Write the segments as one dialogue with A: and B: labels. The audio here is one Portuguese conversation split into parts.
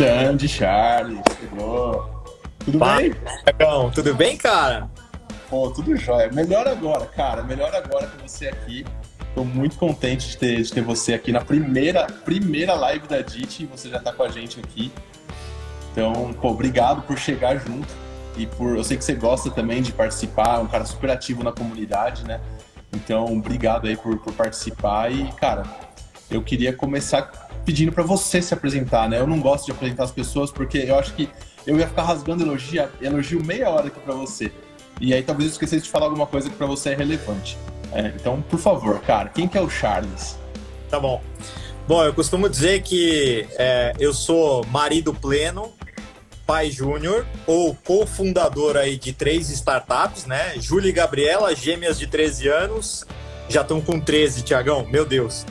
A: Grande Charles, chegou. Tudo
B: Fala,
A: bem?
B: Tiagão, tudo bem, cara?
A: Pô, tudo jóia. Melhor agora, cara. Melhor agora com você aqui. Tô muito contente de ter você aqui na primeira live da DIT. Você já tá com a gente aqui. Então, pô, obrigado por chegar junto. Eu sei que você gosta também de participar, é um cara super ativo na comunidade, né? Então, obrigado aí por participar. E, cara, eu queria começar pedindo para você se apresentar, né? Eu não gosto de apresentar as pessoas porque eu acho que eu ia ficar rasgando elogio meia hora aqui para você. E aí talvez eu esquecesse de falar alguma coisa que para você é relevante. Então, por favor, cara, quem que é o Charles?
B: Tá bom. Bom, eu costumo dizer que eu sou marido pleno, pai júnior, ou cofundador aí de 3 startups, né? Júlia e Gabriela, gêmeas de 13 anos, já estão com 13, Tiagão, meu Deus.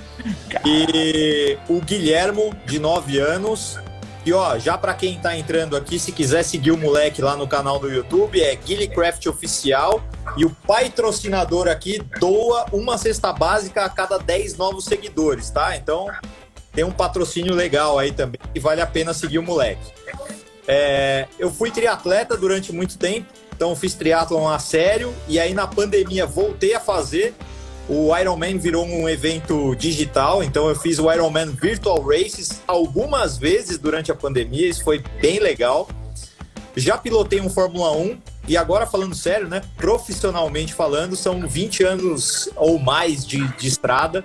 B: E o Guilhermo, de 9 anos. E ó, já para quem tá entrando aqui, se quiser seguir o moleque lá no canal do YouTube, é GuilherCraft Oficial. E o patrocinador aqui doa uma cesta básica a cada 10 novos seguidores, tá? Então tem um patrocínio legal aí também e vale a pena seguir o moleque. Eu fui triatleta durante muito tempo, então fiz triatlon a sério. E aí na pandemia voltei a fazer. O Ironman virou um evento digital, então eu fiz o Ironman Virtual Races algumas vezes durante a pandemia, isso foi bem legal. Já pilotei um Fórmula 1 e agora falando sério, né, profissionalmente falando, são 20 anos ou mais de estrada,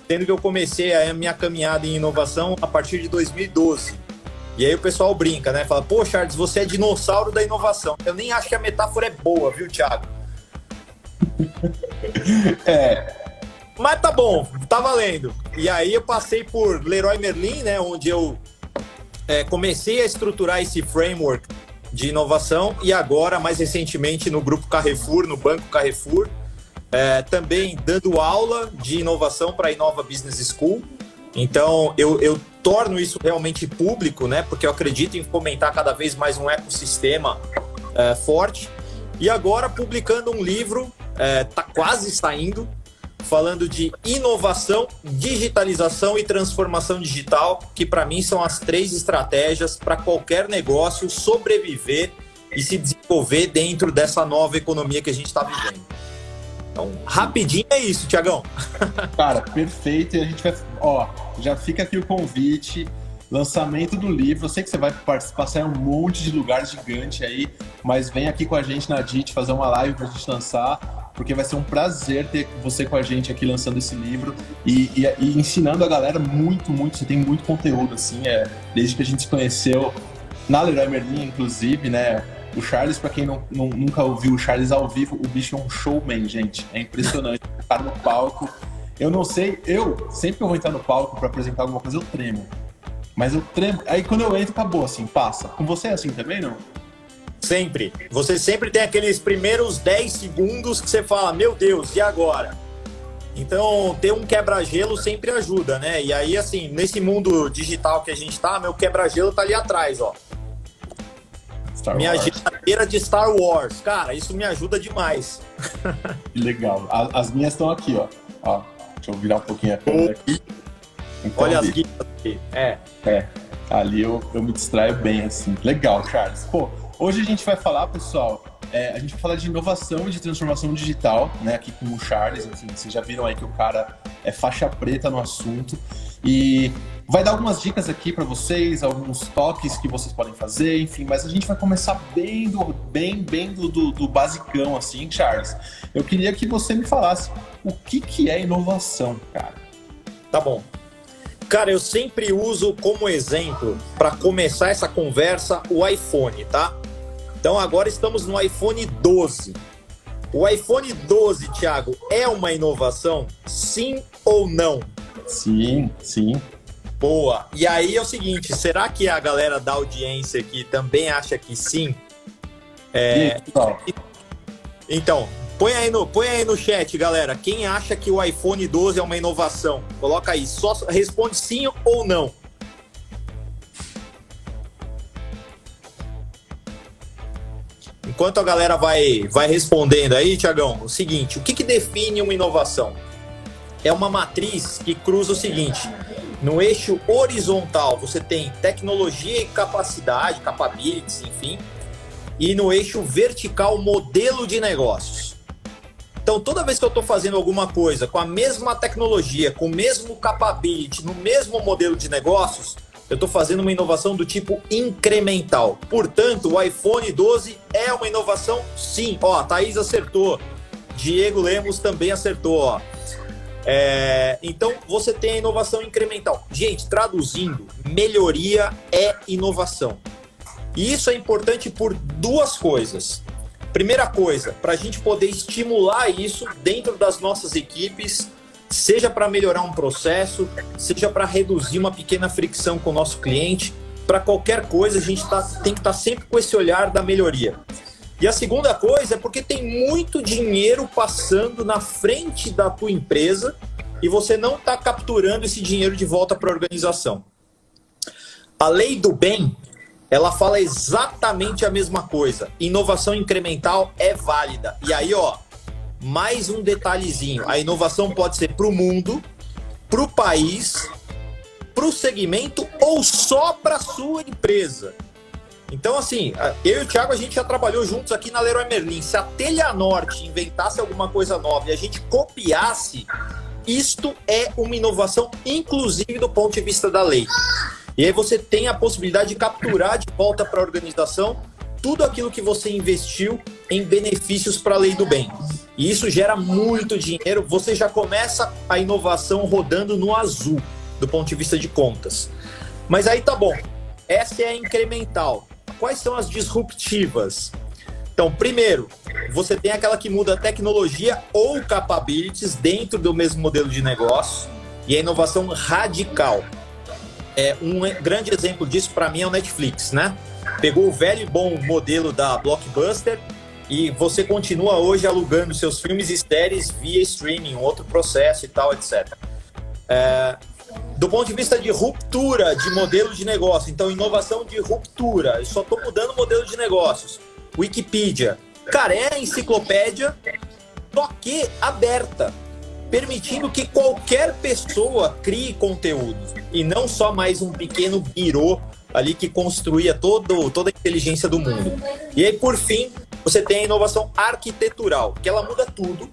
B: sendo que eu comecei a minha caminhada em inovação a partir de 2012. E aí o pessoal brinca, né, fala, pô, Charles, você é dinossauro da inovação. Eu nem acho que a metáfora é boa, viu, Thiago? Mas tá bom, tá valendo. E aí eu passei por Leroy Merlin, né, onde eu comecei a estruturar esse framework de inovação e agora, mais recentemente, no Grupo Carrefour, no Banco Carrefour, também dando aula de inovação para a Inova Business School. Então, eu torno isso realmente público, né, porque eu acredito em fomentar cada vez mais um ecossistema forte. E agora, publicando um livro, tá quase saindo, falando de inovação, digitalização e transformação digital, que para mim são as 3 estratégias para qualquer negócio sobreviver e se desenvolver dentro dessa nova economia que a gente está vivendo. Então, rapidinho é isso, Tiagão.
A: Cara, perfeito. E a gente vai... já fica aqui o convite, lançamento do livro. Eu sei que você vai passar em um monte de lugar gigante aí, mas vem aqui com a gente na DIT fazer uma live pra gente lançar, porque vai ser um prazer ter você com a gente aqui lançando esse livro e ensinando a galera muito, você tem muito conteúdo, assim, desde que a gente se conheceu na Leroy Merlin, inclusive, né? O Charles, pra quem nunca ouviu o Charles ao vivo, o bicho é um showman, gente. É impressionante. O cara no palco. Eu não sei, sempre que eu vou entrar no palco pra apresentar alguma coisa, eu tremo. Mas eu tremo. Aí quando eu entro, acabou, assim, passa. Com você é assim também, não?
B: Sempre. Você sempre tem aqueles primeiros 10 segundos que você fala, meu Deus, e agora? Então, ter um quebra-gelo sempre ajuda, né? E aí, assim, nesse mundo digital que a gente tá, meu quebra-gelo tá ali atrás, ó. Minha geladeira de Star Wars. Cara, isso me ajuda demais.
A: Legal. As minhas estão aqui, ó. Deixa eu virar um pouquinho a câmera aqui. Então,
B: olha as guias aqui.
A: Ali eu me distraio bem, assim. Legal, Charles. Pô, hoje a gente vai falar, pessoal, a gente vai falar de inovação e de transformação digital, né, aqui com o Charles. Enfim, vocês já viram aí que o cara é faixa preta no assunto. E vai dar algumas dicas aqui para vocês, alguns toques que vocês podem fazer, enfim. Mas a gente vai começar bem do basicão, assim, Charles. Eu queria que você me falasse o que é inovação, cara.
B: Tá bom. Cara, eu sempre uso como exemplo, para começar essa conversa, o iPhone, tá? Então agora estamos no iPhone 12. O iPhone 12, Thiago, é uma inovação? Sim ou não?
A: Sim.
B: Boa. E aí é o seguinte, será que a galera da audiência aqui também acha que sim? Então, põe aí no chat, galera. Quem acha que o iPhone 12 é uma inovação? Coloca aí, só responde sim ou não. Enquanto a galera vai respondendo aí, Thiagão, o seguinte, o que define uma inovação? É uma matriz que cruza o seguinte, No eixo horizontal, você tem tecnologia e capacidade, capabilities, enfim. E no eixo vertical, modelo de negócios. Então, toda vez que eu estou fazendo alguma coisa com a mesma tecnologia, com o mesmo capability, no mesmo modelo de negócios, eu estou fazendo uma inovação do tipo incremental. Portanto, o iPhone 12 é uma inovação, sim. Ó, a Thaís acertou. Diego Lemos também acertou, ó. Então, você tem a inovação incremental. Gente, traduzindo, melhoria é inovação. E isso é importante por duas coisas. Primeira coisa, para a gente poder estimular isso dentro das nossas equipes, seja para melhorar um processo, seja para reduzir uma pequena fricção com o nosso cliente, para qualquer coisa a gente tem que estar sempre com esse olhar da melhoria. E a segunda coisa é porque tem muito dinheiro passando na frente da tua empresa e você não está capturando esse dinheiro de volta para a organização. A lei do bem, ela fala exatamente a mesma coisa. Inovação incremental é válida. E aí, ó, mais um detalhezinho. A inovação pode ser para o mundo, para o país, para o segmento ou só para a sua empresa. Então, assim, eu e o Thiago, a gente já trabalhou juntos aqui na Leroy Merlin. Se a Telha Norte inventasse alguma coisa nova e a gente copiasse, isto é uma inovação, inclusive do ponto de vista da lei. E aí você tem a possibilidade de capturar de volta para a organização tudo aquilo que você investiu em benefícios para a lei do bem. E isso gera muito dinheiro. Você já começa a inovação rodando no azul, do ponto de vista de contas. Mas aí tá bom. Essa é a incremental. Quais são as disruptivas? Então, primeiro, você tem aquela que muda tecnologia ou capabilities dentro do mesmo modelo de negócio. E a inovação radical. Um grande exemplo disso, para mim, é o Netflix, né? Pegou o velho e bom modelo da Blockbuster e você continua hoje alugando seus filmes e séries via streaming, um outro processo e tal, etc. Do ponto de vista de ruptura de modelo de negócio, então inovação de ruptura, eu só estou mudando o modelo de negócios. Wikipedia, cara, é a enciclopédia, só que aberta, permitindo que qualquer pessoa crie conteúdo e não só mais um pequeno birô ali que construía toda a inteligência do mundo. E aí, por fim, você tem a inovação arquitetural, que ela muda tudo.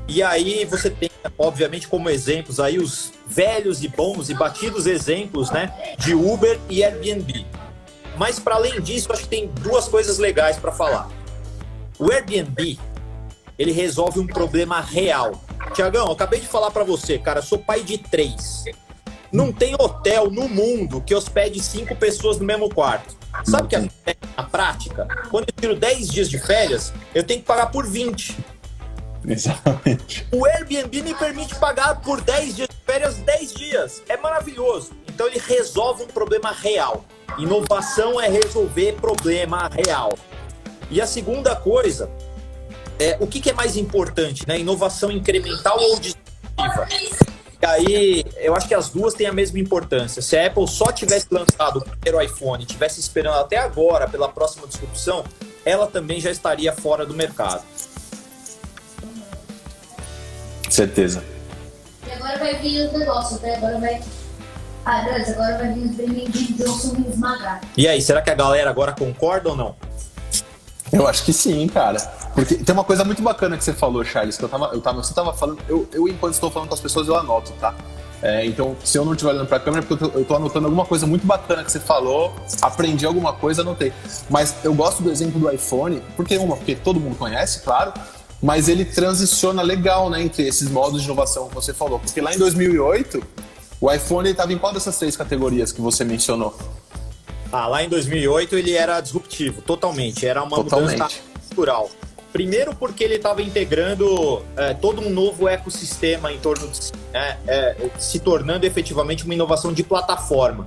B: E aí você tem, obviamente, como exemplos aí os velhos e bons e batidos exemplos, né, de Uber e Airbnb. Mas, para além disso, acho que tem duas coisas legais para falar. O Airbnb, ele resolve um problema real. Tiagão, eu acabei de falar para você, cara, eu sou pai de 3. Não tem hotel no mundo que hospede 5 pessoas no mesmo quarto. Sabe o que acontece na prática? Quando eu tiro 10 dias de férias, eu tenho que pagar por 20.
A: Exatamente.
B: O Airbnb me permite pagar por 10 dias de férias, 10 dias. É maravilhoso. Então ele resolve um problema real. Inovação é resolver problema real. E a segunda coisa, o que é mais importante, né? Inovação incremental ou disruptiva? E aí, eu acho que as duas têm a mesma importância. Se a Apple só tivesse lançado o primeiro iPhone e tivesse esperando até agora pela próxima disrupção, ela também já estaria fora do mercado.
A: Certeza.
C: E agora vai vir os negócios, né? Agora vai vir os brinquedos de Johnson me esmagar.
B: E aí, será que a galera agora concorda ou não?
A: Eu acho que sim, cara. Porque tem uma coisa muito bacana que você falou, Charles, que você tava falando, eu enquanto estou falando com as pessoas, eu anoto, tá? Então, se eu não estiver olhando para a câmera, é porque eu tô anotando alguma coisa muito bacana que você falou, aprendi alguma coisa, anotei. Mas eu gosto do exemplo do iPhone, porque todo mundo conhece, claro, mas ele transiciona legal, né, entre esses modos de inovação que você falou. Porque lá em 2008, o iPhone estava em qual dessas 3 categorias que você mencionou?
B: Lá em 2008 ele era disruptivo, totalmente. Era uma mudança cultural. Primeiro porque ele estava integrando todo um novo ecossistema em torno de si, né? Se tornando efetivamente uma inovação de plataforma.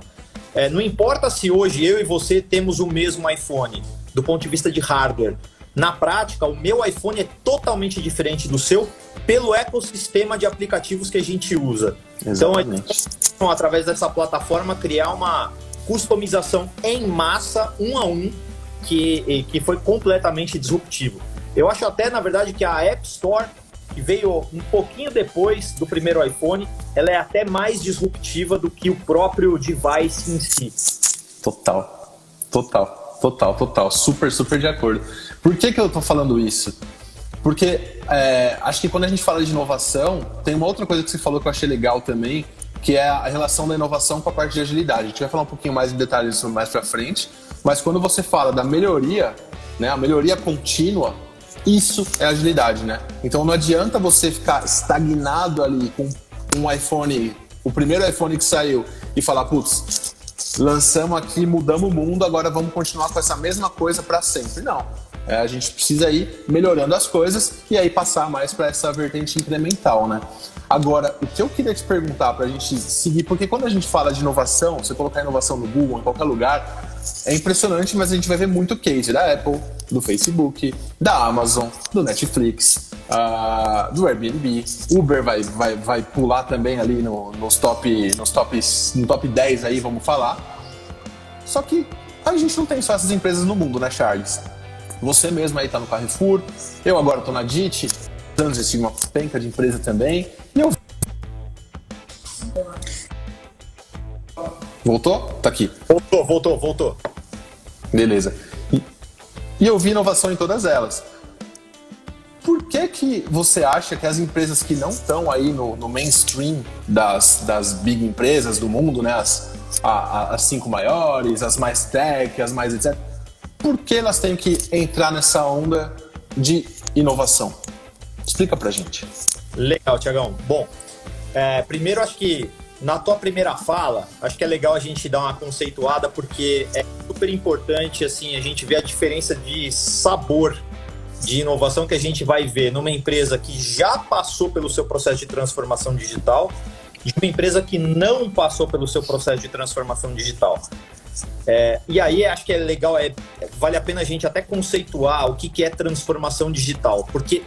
B: Não importa se hoje eu e você temos o mesmo iPhone, do ponto de vista de hardware. Na prática, o meu iPhone é totalmente diferente do seu pelo ecossistema de aplicativos que a gente usa.
A: Exatamente.
B: Então, através dessa plataforma, criar uma customização em massa, 1 a 1, que foi completamente disruptivo. Eu acho até, na verdade, que a App Store que veio um pouquinho depois do primeiro iPhone, ela é até mais disruptiva do que o próprio device em si.
A: Total. Super, super de acordo. Por que eu tô falando isso? Porque acho que quando a gente fala de inovação, tem uma outra coisa que você falou que eu achei legal também, que é a relação da inovação com a parte de agilidade. A gente vai falar um pouquinho mais de detalhes disso mais pra frente, mas quando você fala da melhoria, né, a melhoria contínua, isso é agilidade, né? Então não adianta você ficar estagnado ali com um iPhone, o primeiro iPhone que saiu, e falar, putz, lançamos aqui, mudamos o mundo, agora vamos continuar com essa mesma coisa para sempre. Não. A gente precisa ir melhorando as coisas e aí passar mais para essa vertente incremental, né? Agora, o que eu queria te perguntar para a gente seguir, porque quando a gente fala de inovação, você colocar inovação no Google, em qualquer lugar, é impressionante, mas a gente vai ver muito case da Apple, do Facebook, da Amazon, do Netflix, do Airbnb. Uber vai pular também ali no top 10 aí, vamos falar. Só que a gente não tem só essas empresas no mundo, né, Charles? Você mesmo aí tá no Carrefour, eu agora tô na DIT, anos eu sigo uma penca de empresa também, e eu... Voltou? Tá aqui.
B: Voltou.
A: Beleza. E eu vi inovação em todas elas. Por que você acha que as empresas que não estão aí no mainstream das big empresas do mundo, né, as 5 maiores, as mais tech, as mais etc., por que elas têm que entrar nessa onda de inovação? Explica pra gente.
B: Legal, Thiagão. Bom, primeiro acho que na tua primeira fala, acho que é legal a gente dar uma conceituada, porque é super importante assim, a gente ver a diferença de sabor de inovação que a gente vai ver numa empresa que já passou pelo seu processo de transformação digital e uma empresa que não passou pelo seu processo de transformação digital. E aí acho que é legal, vale a pena a gente até conceituar o que é transformação digital, porque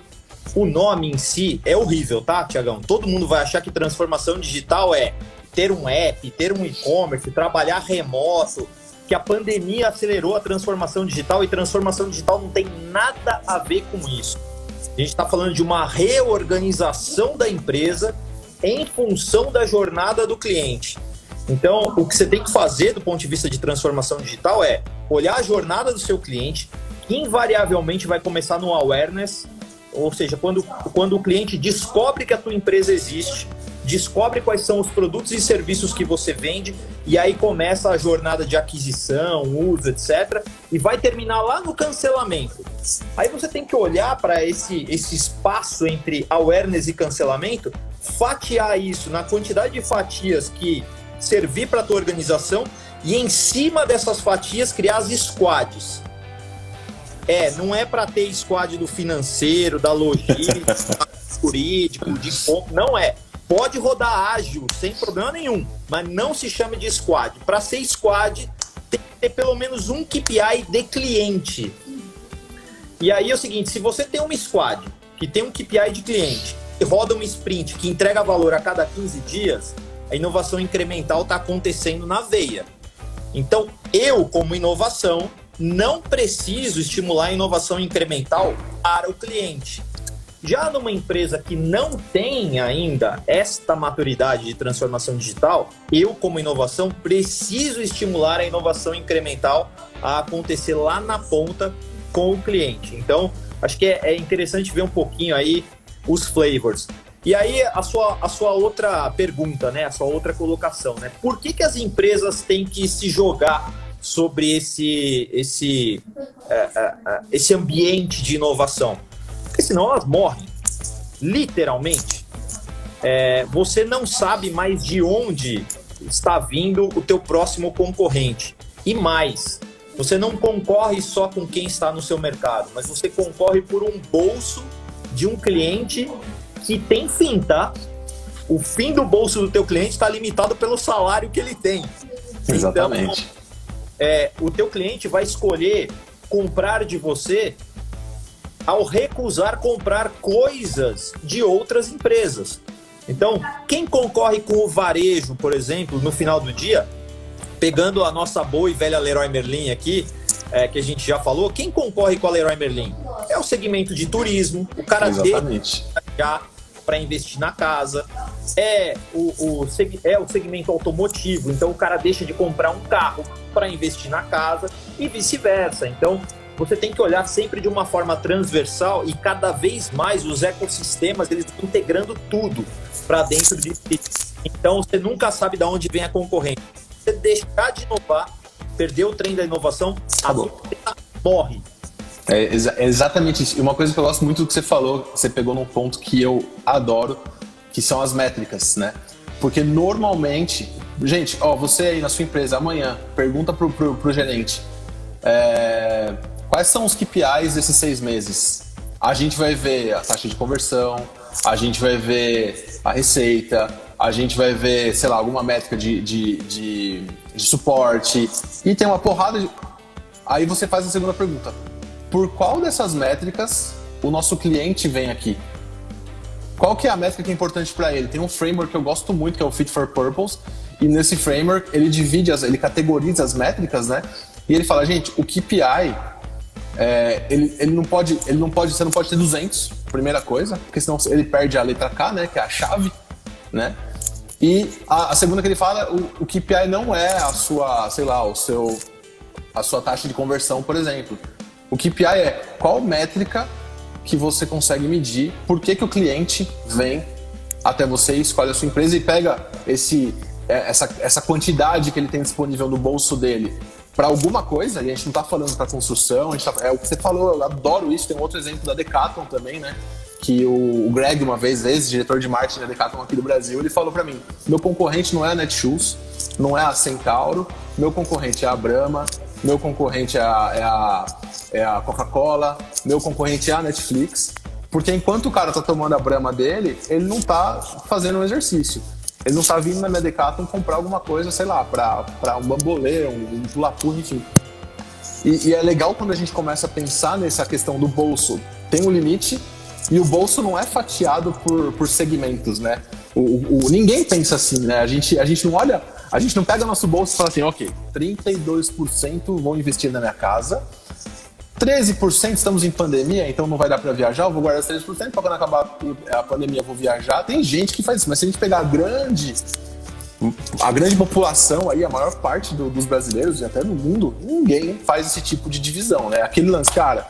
B: o nome em si é horrível, tá, Thiagão? Todo mundo vai achar que transformação digital é ter um app, ter um e-commerce, trabalhar remoto, que a pandemia acelerou a transformação digital, e transformação digital não tem nada a ver com isso. A gente está falando de uma reorganização da empresa em função da jornada do cliente. Então, o que você tem que fazer do ponto de vista de transformação digital é olhar a jornada do seu cliente, que invariavelmente vai começar no awareness, ou seja, quando o cliente descobre que a tua empresa existe, descobre quais são os produtos e serviços que você vende, e aí começa a jornada de aquisição, uso, etc., e vai terminar lá no cancelamento. Aí você tem que olhar para esse espaço entre awareness e cancelamento, fatiar isso na quantidade de fatias que servir para a tua organização, e em cima dessas fatias criar as squads. Não é para ter squad do financeiro, da logística, jurídico, de compra, não é. Pode rodar ágil, sem problema nenhum, mas não se chame de squad. Para ser squad, tem que ter pelo menos um KPI de cliente. E aí é o seguinte, se você tem uma squad que tem um KPI de cliente, e roda uma sprint que entrega valor a cada 15 dias, a inovação incremental está acontecendo na veia. Então, eu, como inovação, não preciso estimular a inovação incremental para o cliente. Já numa empresa que não tem ainda esta maturidade de transformação digital, eu, como inovação, preciso estimular a inovação incremental a acontecer lá na ponta com o cliente. Então, acho que é interessante ver um pouquinho aí os flavors. E aí, a sua outra pergunta, né? A sua outra colocação, né? Por que as empresas têm que se jogar sobre esse ambiente de inovação? Porque senão elas morrem. Literalmente, você não sabe mais de onde está vindo o teu próximo concorrente. E mais, você não concorre só com quem está no seu mercado, mas você concorre por um bolso de um cliente que tem fim, tá? O fim do bolso do teu cliente está limitado pelo salário que ele tem.
A: Exatamente.
B: Então, o teu cliente vai escolher comprar de você ao recusar comprar coisas de outras empresas. Então, quem concorre com o varejo, por exemplo, no final do dia, pegando a nossa boa e velha Leroy Merlin aqui, que a gente já falou, quem concorre com a Leroy Merlin? É o segmento de turismo, o cara
A: Exatamente.
B: dele já para investir na casa. É o segmento automotivo, então o cara deixa de comprar um carro para investir na casa e vice-versa. Então, você tem que olhar sempre de uma forma transversal e cada vez mais os ecossistemas, eles estão integrando tudo para dentro de si. Então, você nunca sabe de onde vem a concorrência. Você deixar de inovar, perder o trem da inovação, a empresa morre.
A: É exatamente isso. E uma coisa que eu gosto muito do que você falou, você pegou num ponto que eu adoro, que são as métricas, né? Porque normalmente, gente, você aí na sua empresa amanhã, pergunta pro gerente, quais são os KPIs desses 6 meses? A gente vai ver a taxa de conversão, a gente vai ver a receita, a gente vai ver, sei lá, alguma métrica de suporte, e tem uma porrada de... Aí você faz a segunda pergunta. Por qual dessas métricas o nosso cliente vem aqui? Qual que é a métrica que é importante para ele? Tem um framework que eu gosto muito, que é o Fit for Purpose, e nesse framework ele divide, ele categoriza as métricas, né? E ele fala, gente, o KPI, ele não pode, você não pode ter 200, primeira coisa, porque senão ele perde a letra K, né? Que é a chave, né? E a segunda que ele fala, o KPI não é a sua, sei lá, a sua taxa de conversão, por exemplo. O KPI é qual métrica que você consegue medir, por que o cliente vem até você, escolhe a sua empresa e pega essa quantidade que ele tem disponível no bolso dele para alguma coisa, e a gente não está falando para construção, é o que você falou, eu adoro isso. Tem um outro exemplo da Decathlon também, né? Que o Greg, uma vez, ex-diretor de marketing da Decathlon aqui do Brasil, ele falou para mim, meu concorrente não é a Netshoes, não é a Centauro, meu concorrente é a Brahma, meu concorrente é a Coca-Cola, meu concorrente é a Netflix, porque enquanto o cara tá tomando a Brahma dele, ele não tá fazendo um exercício. Ele não tá vindo na minha Decathlon comprar alguma coisa, sei lá, pra um bambolê, um pula-pula, enfim. E é legal quando a gente começa a pensar nessa questão do bolso. Tem um limite e o bolso não é fatiado por segmentos, né? Ninguém pensa assim, né? A gente não olha... A gente não pega nosso bolso e fala assim, ok, 32% vou investir na minha casa, 13% estamos em pandemia, então não vai dar para viajar, eu vou guardar os 13%, para quando acabar a pandemia eu vou viajar. Tem gente que faz isso, mas se a gente pegar a grande população, aí, a maior parte dos brasileiros e até no mundo, ninguém faz esse tipo de divisão, né? Aquele lance, cara,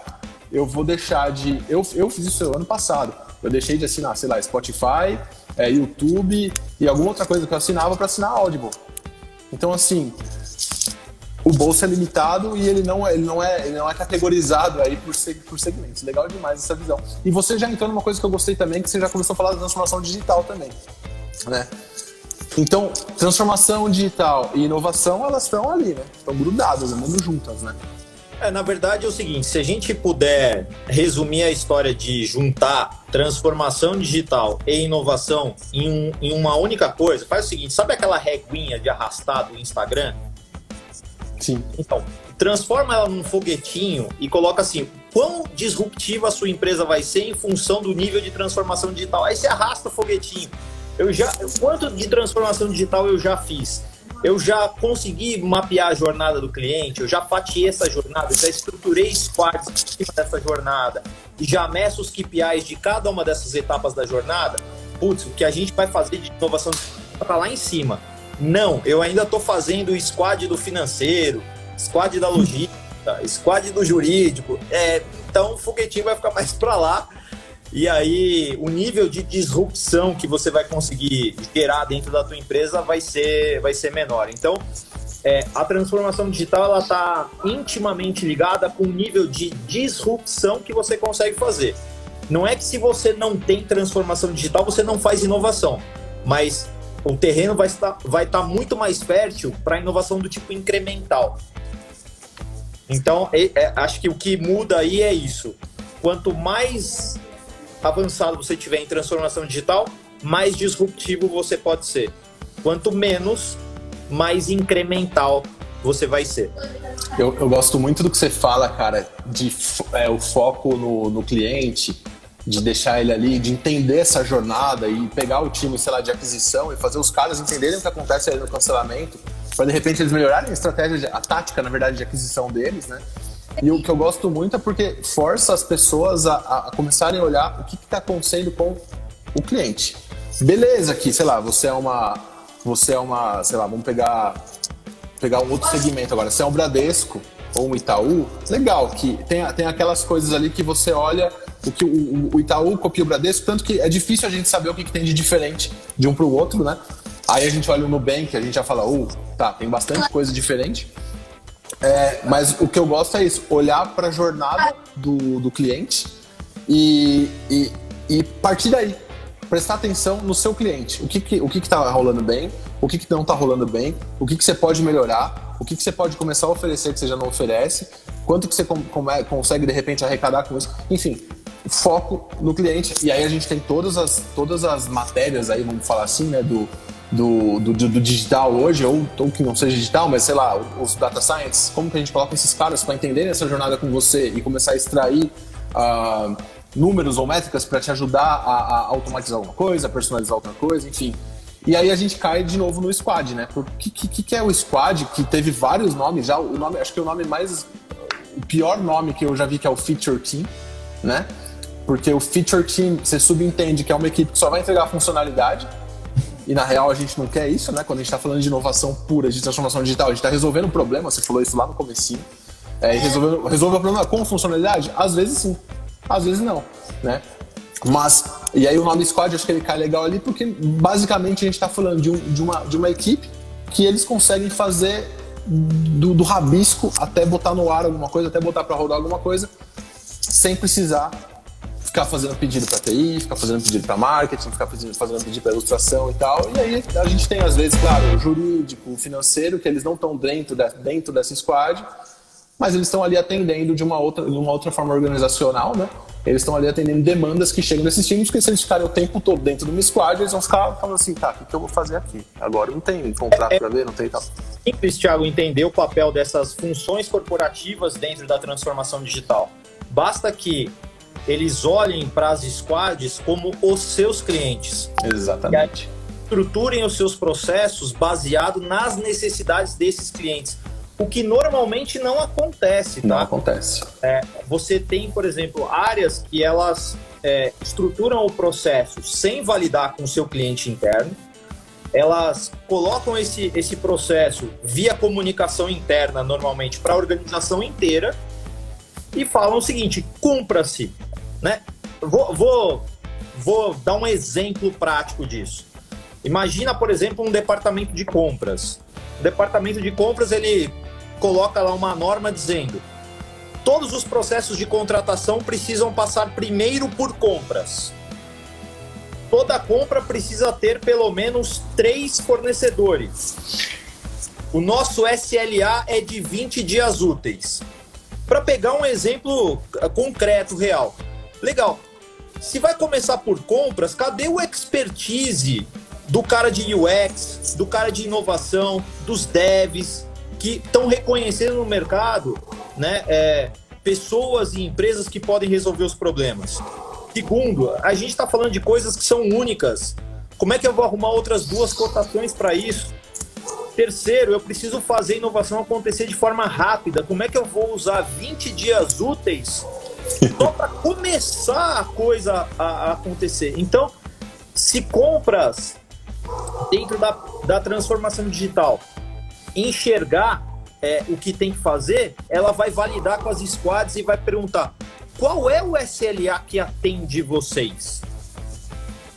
A: eu vou deixar de... Eu fiz isso ano passado, eu deixei de assinar, sei lá, Spotify, YouTube e alguma outra coisa que eu assinava para assinar Audible. Então, assim, o bolso é limitado e ele não é categorizado aí por segmentos. Legal demais essa visão. E você já entrou numa coisa que eu gostei também, que você já começou a falar da transformação digital também, né? Então, transformação digital e inovação, elas estão ali, né? Estão grudadas, andando juntas, né?
B: Na verdade é o seguinte, se a gente puder resumir a história de juntar transformação digital e inovação em uma única coisa, faz o seguinte, sabe aquela reguinha de arrastar do Instagram?
A: Sim.
B: Então, transforma ela num foguetinho e coloca assim, quão disruptiva a sua empresa vai ser em função do nível de transformação digital. Aí você arrasta o foguetinho. Quanto de transformação digital eu já fiz? Eu já consegui mapear a jornada do cliente, eu já fatiei essa jornada, eu já estruturei squads em cima dessa jornada e já meço os KPIs de cada uma dessas etapas da jornada. Putz, o que a gente vai fazer de inovação está lá em cima. Não, eu ainda estou fazendo o squad do financeiro, squad da logística, squad do jurídico. Então o foguetinho vai ficar mais para lá. E aí, o nível de disrupção que você vai conseguir gerar dentro da tua empresa vai ser menor. Então, a transformação digital ela está intimamente ligada com o nível de disrupção que você consegue fazer. Não é que se você não tem transformação digital, você não faz inovação. Mas o terreno vai estar muito mais fértil para inovação do tipo incremental. Então, acho que o que muda aí é isso. Quanto mais avançado você tiver em transformação digital, mais disruptivo você pode ser. Quanto menos, mais incremental você vai ser.
A: Eu gosto muito do que você fala, cara, o foco no cliente, de deixar ele ali, de entender essa jornada e pegar o time, sei lá, de aquisição e fazer os caras entenderem o que acontece aí no cancelamento, para de repente eles melhorarem a estratégia, a tática, na verdade, de aquisição deles, né? E o que eu gosto muito é porque força as pessoas a começarem a olhar o que está acontecendo com o cliente. Beleza que, sei lá, você é uma, sei lá, vamos pegar um outro segmento agora. Você é um Bradesco ou um Itaú, legal, que tem aquelas coisas ali que você olha o que o Itaú copia o Bradesco, tanto que é difícil a gente saber o que tem de diferente de um para o outro, né? Aí a gente olha o Nubank, a gente já fala, tá, tem bastante coisa diferente. Mas o que eu gosto é isso, olhar para a jornada do cliente e partir daí. Prestar atenção no seu cliente. O que tá rolando bem, o que não tá rolando bem, o que você pode melhorar, o que você pode começar a oferecer que você já não oferece, quanto que você consegue, de repente, arrecadar com isso. Enfim, foco no cliente. E aí a gente tem todas as matérias aí, vamos falar assim, né, do digital hoje, ou que não seja digital, mas sei lá, os data science, como que a gente coloca esses caras para entenderem essa jornada com você e começar a extrair números ou métricas para te ajudar a automatizar alguma coisa, a personalizar outra coisa, enfim. E aí a gente cai de novo no squad, né? O que é o squad? Que teve vários nomes já. O nome, acho que o pior nome que eu já vi, que é o Feature Team, né? Porque o Feature Team, você subentende que é uma equipe que só vai entregar a funcionalidade. E na real a gente não quer isso, né? Quando a gente está falando de inovação pura, de transformação digital, a gente está resolvendo o problema, você falou isso lá no comecinho. Resolver o problema com funcionalidade? Às vezes sim. Às vezes não, né? Mas, e aí o nome squad, acho que ele cai legal ali, porque basicamente a gente está falando de uma equipe que eles conseguem fazer do rabisco até botar no ar alguma coisa, até botar para rodar alguma coisa, sem precisar ficar fazendo pedido para TI, ficar fazendo pedido para marketing, ficar fazendo pedido para ilustração e tal. E aí a gente tem, às vezes, claro, o jurídico, o financeiro, que eles não estão dentro dessa squad, mas eles estão ali atendendo de uma outra forma organizacional, né? Eles estão ali atendendo demandas que chegam desses times, porque se eles ficarem o tempo todo dentro de uma squad, eles vão ficar falando assim, tá, o que eu vou fazer aqui? Agora não tem contrato para ver, não tem tal.
B: Simples, Thiago, entender o papel dessas funções corporativas dentro da transformação digital. Basta que eles olhem para as squads como os seus clientes.
A: Exatamente.
B: Estruturem os seus processos baseado nas necessidades desses clientes. O que normalmente não acontece, tá?
A: Não acontece.
B: Você tem, por exemplo, áreas que elas estruturam o processo sem validar com o seu cliente interno. Elas colocam esse processo via comunicação interna, normalmente, para a organização inteira e falam o seguinte, cumpra-se, né? Vou dar um exemplo prático disso. Imagina, por exemplo, um departamento de compras. O departamento de compras, ele coloca lá uma norma dizendo todos os processos de contratação precisam passar primeiro por compras. Toda compra precisa ter pelo menos 3 fornecedores. O nosso SLA é de 20 dias úteis. Para pegar um exemplo concreto, real. Legal. Se vai começar por compras, cadê o expertise do cara de UX, do cara de inovação, dos devs, que estão reconhecendo no mercado, né, pessoas e empresas que podem resolver os problemas? Segundo, a gente está falando de coisas que são únicas. Como é que eu vou arrumar outras 2 cotações para isso? Terceiro, eu preciso fazer a inovação acontecer de forma rápida. Como é que eu vou usar 20 dias úteis só para começar a coisa a acontecer? Então, se compras dentro da transformação digital enxergar o que tem que fazer, ela vai validar com as squads e vai perguntar qual é o SLA que atende vocês?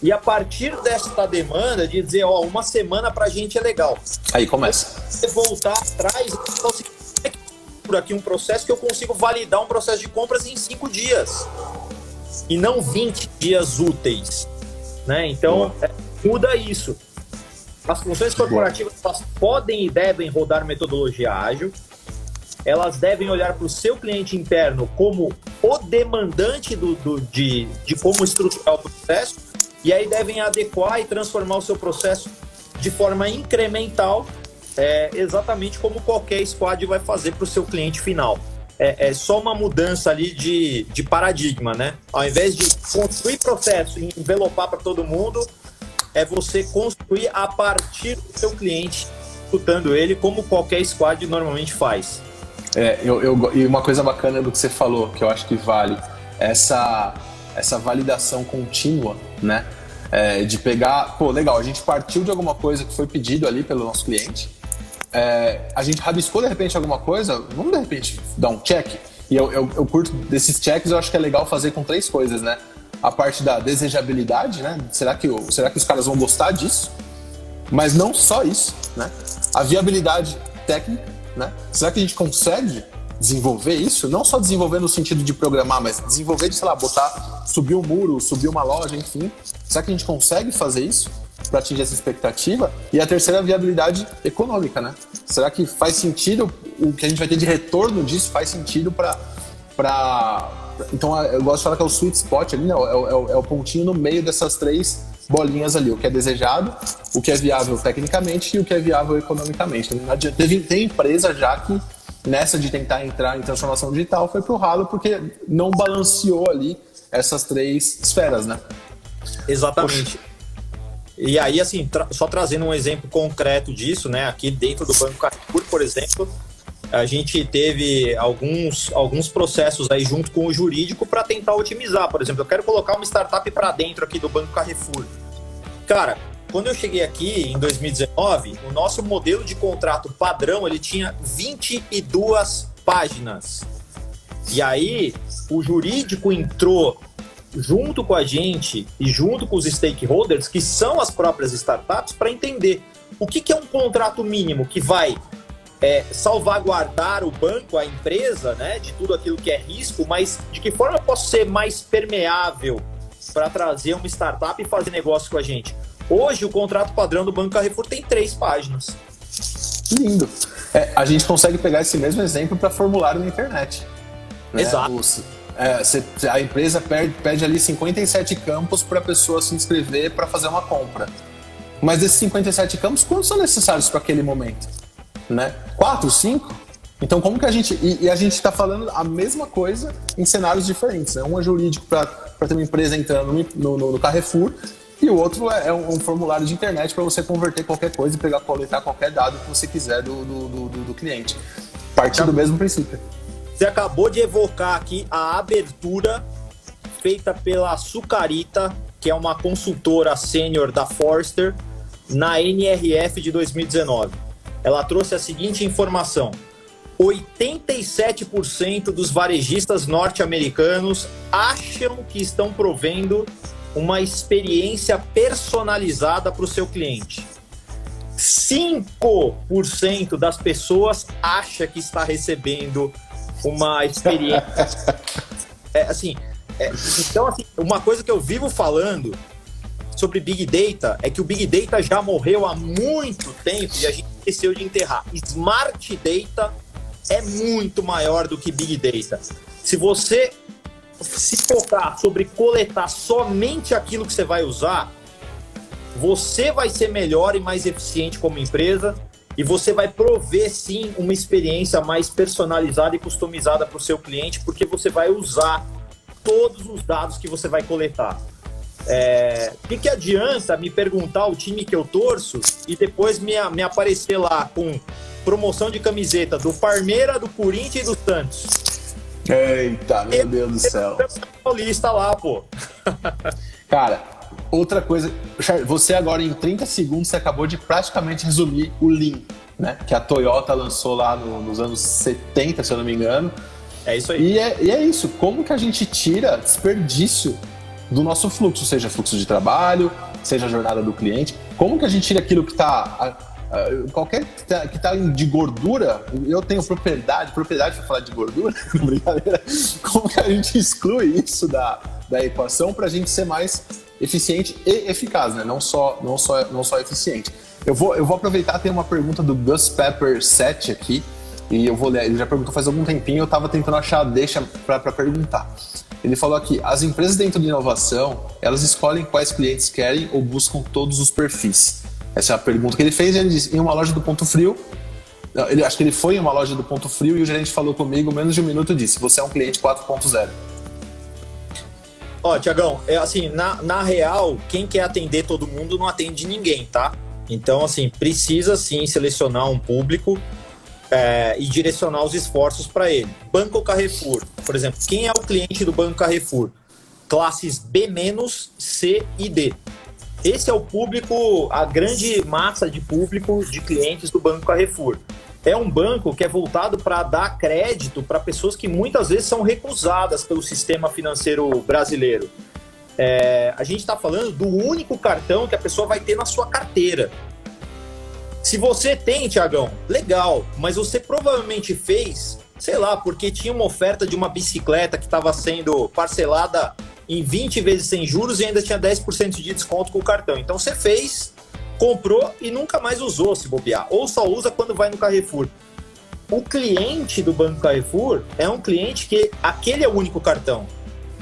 B: E a partir desta demanda de dizer, uma semana pra gente é legal.
A: Aí começa.
B: Você voltar atrás e falar assim, por aqui um processo que eu consigo validar um processo de compras em 5 dias. E não 20 dias úteis. Né? Então, muda isso. As funções corporativas elas podem e devem rodar metodologia ágil. Elas devem olhar para o seu cliente interno como o demandante de como estruturar o processo, e aí devem adequar e transformar o seu processo de forma incremental, exatamente como qualquer squad vai fazer para o seu cliente final. É só uma mudança ali de paradigma, né? Ao invés de construir processo e envelopar para todo mundo, é você construir a partir do seu cliente, escutando ele como qualquer squad normalmente faz.
A: E uma coisa bacana do que você falou, que eu acho que vale, essa validação contínua, né? De pegar, pô, legal, a gente partiu de alguma coisa que foi pedido ali pelo nosso cliente, a gente rabiscou de repente alguma coisa, vamos de repente dar um check. E eu curto desses checks, eu acho que é legal fazer com 3 coisas, né? A parte da desejabilidade, né? Será que os caras vão gostar disso? Mas não só isso, né? A viabilidade técnica, né? Será que a gente consegue desenvolver isso? Não só desenvolver no sentido de programar, mas desenvolver de, sei lá, subir um muro, subir uma loja, enfim. Será que a gente consegue fazer isso para atingir essa expectativa? E a terceira, a viabilidade econômica, né? Será que faz sentido, o que a gente vai ter de retorno disso faz sentido para... Então, eu gosto de falar que é o sweet spot ali, né? É o pontinho no meio dessas 3 bolinhas ali, o que é desejado, o que é viável tecnicamente e o que é viável economicamente. Tem empresa já que nessa de tentar entrar em transformação digital foi pro ralo porque não balanceou ali essas 3 esferas, né?
B: Exatamente. Poxa. E aí, assim, só trazendo um exemplo concreto disso, né? Aqui dentro do Banco Carrefour, por exemplo, a gente teve alguns processos aí junto com o jurídico para tentar otimizar. Por exemplo, eu quero colocar uma startup para dentro aqui do Banco Carrefour. Cara, quando eu cheguei aqui em 2019, o nosso modelo de contrato padrão, ele tinha 22 páginas. E aí, o jurídico entrou junto com a gente e junto com os stakeholders, que são as próprias startups, para entender o que é um contrato mínimo que vai salvaguardar o banco, a empresa, né, de tudo aquilo que é risco, mas de que forma eu posso ser mais permeável para trazer uma startup e fazer negócio com a gente. Hoje, o contrato padrão do Banco Carrefour tem 3 páginas.
A: Lindo. A gente consegue pegar esse mesmo exemplo para formulário na internet. Né?
B: Exato.
A: A empresa pede ali 57 campos para a pessoa se inscrever para fazer uma compra. Mas desses 57 campos, quantos são necessários para aquele momento? Né? 4, 5? Então como que a gente... E a gente está falando a mesma coisa em cenários diferentes. Né? Um é jurídico para ter uma empresa entrando no Carrefour e o outro é um formulário de internet para você converter qualquer coisa e coletar qualquer dado que você quiser do cliente. Partir do mesmo princípio.
B: Você acabou de evocar aqui a abertura feita pela Sucarita, que é uma consultora sênior da Forrester, na NRF de 2019. Ela trouxe a seguinte informação: 87% dos varejistas norte-americanos acham que estão provendo uma experiência personalizada para o seu cliente. 5% das pessoas acha que está recebendo uma experiência. Então, uma coisa que eu vivo falando sobre Big Data é que o Big Data já morreu há muito tempo e a gente esqueceu de enterrar. Smart Data é muito maior do que Big Data. Se você se focar sobre coletar somente aquilo que você vai usar, você vai ser melhor e mais eficiente como empresa e você vai prover, sim, uma experiência mais personalizada e customizada para o seu cliente, porque você vai usar todos os dados que você vai coletar. O que adianta me perguntar o time que eu torço e depois me aparecer lá com promoção de camiseta do Parmeira, do Corinthians e do Santos?
A: Eita, meu Deus do céu.
B: Paulista lá, pô.
A: Cara, outra coisa, você agora em 30 segundos você acabou de praticamente resumir o Lean, né? Que a Toyota lançou lá nos anos 70, se eu não me engano.
B: É isso aí.
A: E é isso, como que a gente tira desperdício do nosso fluxo, seja fluxo de trabalho, seja a jornada do cliente, como que a gente tira aquilo que está... qualquer que está de gordura, eu tenho propriedade para falar de gordura, brincadeira. Como que a gente exclui isso da equação para a gente ser mais eficiente e eficaz, né? Não só eficiente. Eu vou aproveitar, tem uma pergunta do Gus Pepper 7 aqui, e eu vou ler. Ele já perguntou faz algum tempinho, eu estava tentando achar a deixa para perguntar. Ele falou aqui: as empresas dentro de inovação, elas escolhem quais clientes querem ou buscam todos os perfis? Essa é a pergunta que ele fez. Ele disse, em uma loja do Ponto Frio, acho que ele foi em uma loja do Ponto Frio e o gerente falou comigo, menos de um minuto, disse: você é um cliente 4.0.
B: Ó, Tiagão, assim, na real, quem quer atender todo mundo não atende ninguém, tá? Então, assim, precisa sim selecionar um público. e direcionar os esforços para ele. Banco Carrefour, por exemplo, quem é o cliente do Banco Carrefour? Classes B-, C e D. Esse é o público, a grande massa de público de clientes do Banco Carrefour. É um banco que é voltado para dar crédito para pessoas que muitas vezes são recusadas pelo sistema financeiro brasileiro. A gente está falando do único cartão que a pessoa vai ter na sua carteira. Se você tem, Tiagão, legal, mas você provavelmente fez, sei lá, porque tinha uma oferta de uma bicicleta que estava sendo parcelada em 20 vezes sem juros e ainda tinha 10% de desconto com o cartão. Então você fez, comprou e nunca mais usou, se bobear. Ou só usa quando vai no Carrefour. O cliente do Banco Carrefour é um cliente que aquele é o único cartão.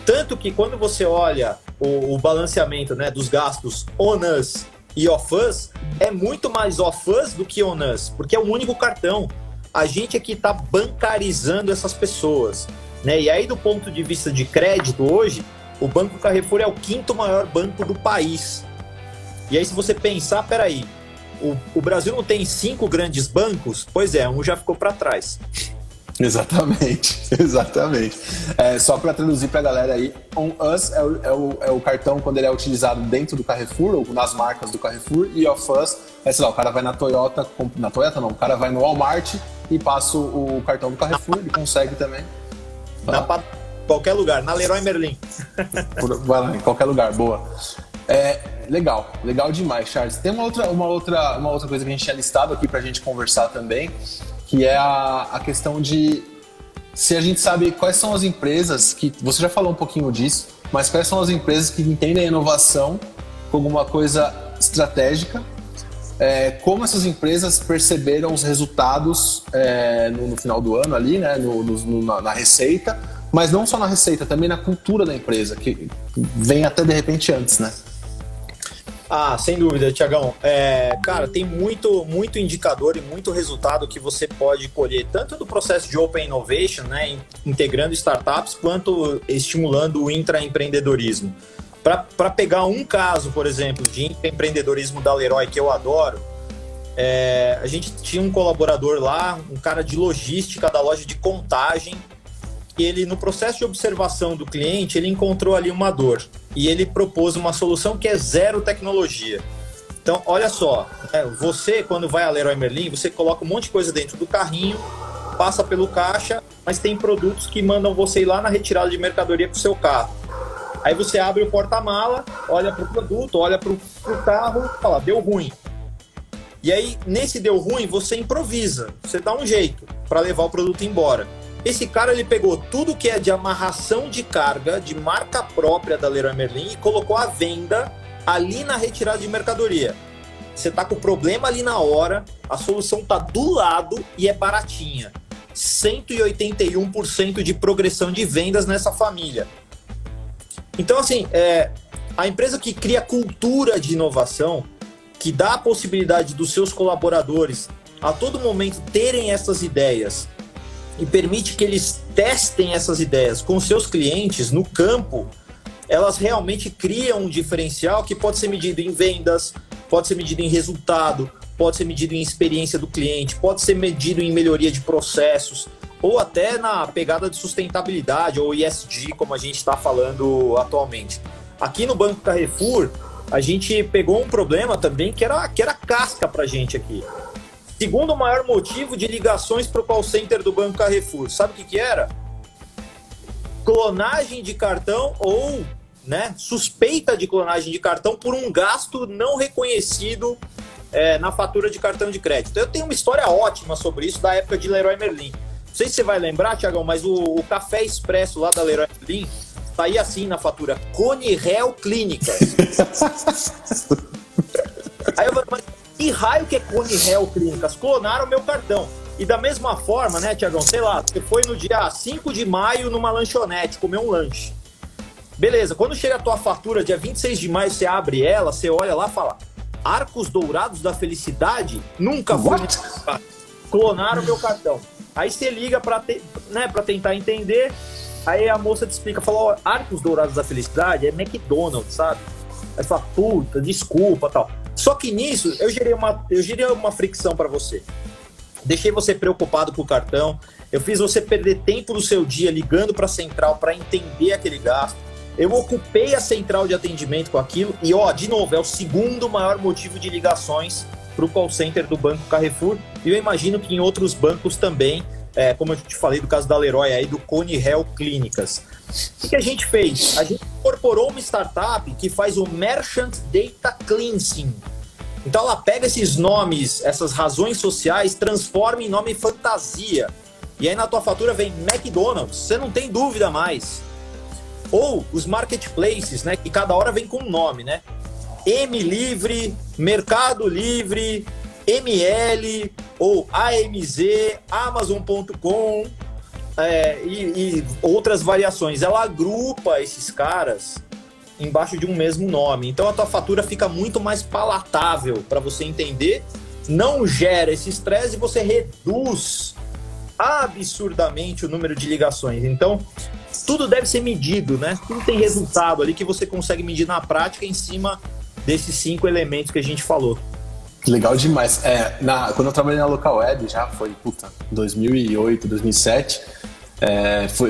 B: Tanto que quando você olha o balanceamento, né, dos gastos on us e off us, é muito mais off us do que on us, porque é o único cartão. A gente aqui está bancarizando essas pessoas, né? E aí, do ponto de vista de crédito hoje, o Banco Carrefour é o 5º maior banco do país. E aí, se você pensar, peraí, o Brasil não tem 5 grandes bancos? Pois é, um já ficou para trás.
A: Exatamente. Só para traduzir para a galera aí, On Us é o cartão quando ele é utilizado dentro do Carrefour ou nas marcas do Carrefour, e Off Us sei lá, o cara vai na Toyota não, o cara vai no Walmart e passa o cartão do Carrefour, ele consegue também.
B: Qualquer lugar, na Leroy Merlin.
A: Vai lá, em qualquer lugar, boa. Legal demais, Charles. Tem uma outra coisa que a gente tinha listado aqui pra gente conversar também, que é a questão de se a gente sabe quais são as empresas que, você já falou um pouquinho disso, mas quais são as empresas que entendem a inovação como uma coisa estratégica, como essas empresas perceberam os resultados no final do ano ali, né, na receita, mas não só na receita, também na cultura da empresa, que vem até de repente antes, né?
B: Sem dúvida, Tiagão. Cara, tem muito indicador e muito resultado que você pode colher, tanto do processo de Open Innovation, né, integrando startups, quanto estimulando o intraempreendedorismo. Para pegar um caso, por exemplo, de empreendedorismo da Leroy, que eu adoro, a gente tinha um colaborador lá, um cara de logística da loja de Contagem, que ele, no processo de observação do cliente, ele encontrou ali uma dor e ele propôs uma solução que é zero tecnologia. Então, olha só, você, quando vai a Leroy Merlin, você coloca um monte de coisa dentro do carrinho, passa pelo caixa, mas tem produtos que mandam você ir lá na retirada de mercadoria para o seu carro. Aí você abre o porta-mala, olha para o produto, olha para o carro e fala, deu ruim. E aí, nesse deu ruim, você improvisa, você dá um jeito para levar o produto embora. Esse cara, ele pegou tudo que é de amarração de carga, de marca própria da Leroy Merlin e colocou à venda ali na retirada de mercadoria. Você tá com o problema ali na hora, a solução tá do lado e é baratinha. 181% de progressão de vendas nessa família. Então, assim, a empresa que cria cultura de inovação, que dá a possibilidade dos seus colaboradores a todo momento terem essas ideias e permite que eles testem essas ideias com seus clientes no campo, elas realmente criam um diferencial que pode ser medido em vendas, pode ser medido em resultado, pode ser medido em experiência do cliente, pode ser medido em melhoria de processos, ou até na pegada de sustentabilidade, ou ESG, como a gente está falando atualmente. Aqui no Banco Carrefour, a gente pegou um problema também que era casca para a gente aqui. Segundo maior motivo de ligações para o call center do Banco Carrefour. Sabe o que era? Clonagem de cartão ou, né, suspeita de clonagem de cartão por um gasto não reconhecido na fatura de cartão de crédito. Eu tenho uma história ótima sobre isso da época de Leroy Merlin. Não sei se você vai lembrar, Tiagão, mas o café expresso lá da Leroy Merlin saía assim na fatura: Conirel Clínicas. Aí eu falei, mas que raio que é Conirel Clínicas? Clonaram meu cartão. E da mesma forma, né, Tiagão, sei lá, você foi no dia 5 de maio numa lanchonete comer um lanche. Beleza, quando chega a tua fatura, dia 26 de maio, você abre ela, você olha lá e fala: Arcos Dourados da Felicidade? Nunca foi. Clonaram meu cartão. Aí você liga pra tentar entender, aí a moça te explica, fala: Arcos Dourados da Felicidade é McDonald's, sabe? Aí você fala: puta, desculpa, tal. Só que nisso, eu gerei uma fricção para você. deixei você preocupado com o cartão, eu fiz você perder tempo do seu dia ligando para a central para entender aquele gasto, eu ocupei a central de atendimento com aquilo e, de novo, é o segundo maior motivo de ligações para o call center do Banco Carrefour, e eu imagino que em outros bancos também, como eu te falei do caso da Leroy, aí do Cone Health Clínicas. O que a gente fez? A gente incorporou uma startup que faz o Merchant Data Cleansing. Então ela pega esses nomes, essas razões sociais, transforma em nome fantasia. E aí na tua fatura vem McDonald's, você não tem dúvida mais. Ou os marketplaces, né, que cada hora vem com um nome, né? M Livre, Mercado Livre, ML, ou AMZ, Amazon.com, e outras variações. Ela agrupa esses caras embaixo de um mesmo nome. Então a tua fatura fica muito mais palatável para você entender, não gera esse estresse e você reduz absurdamente o número de ligações. Então, tudo deve ser medido, né? Tudo tem resultado ali que você consegue medir na prática em cima desses 5 elementos que a gente falou.
A: Legal demais. Quando eu trabalhei na Local Web, já foi, 2008, 2007,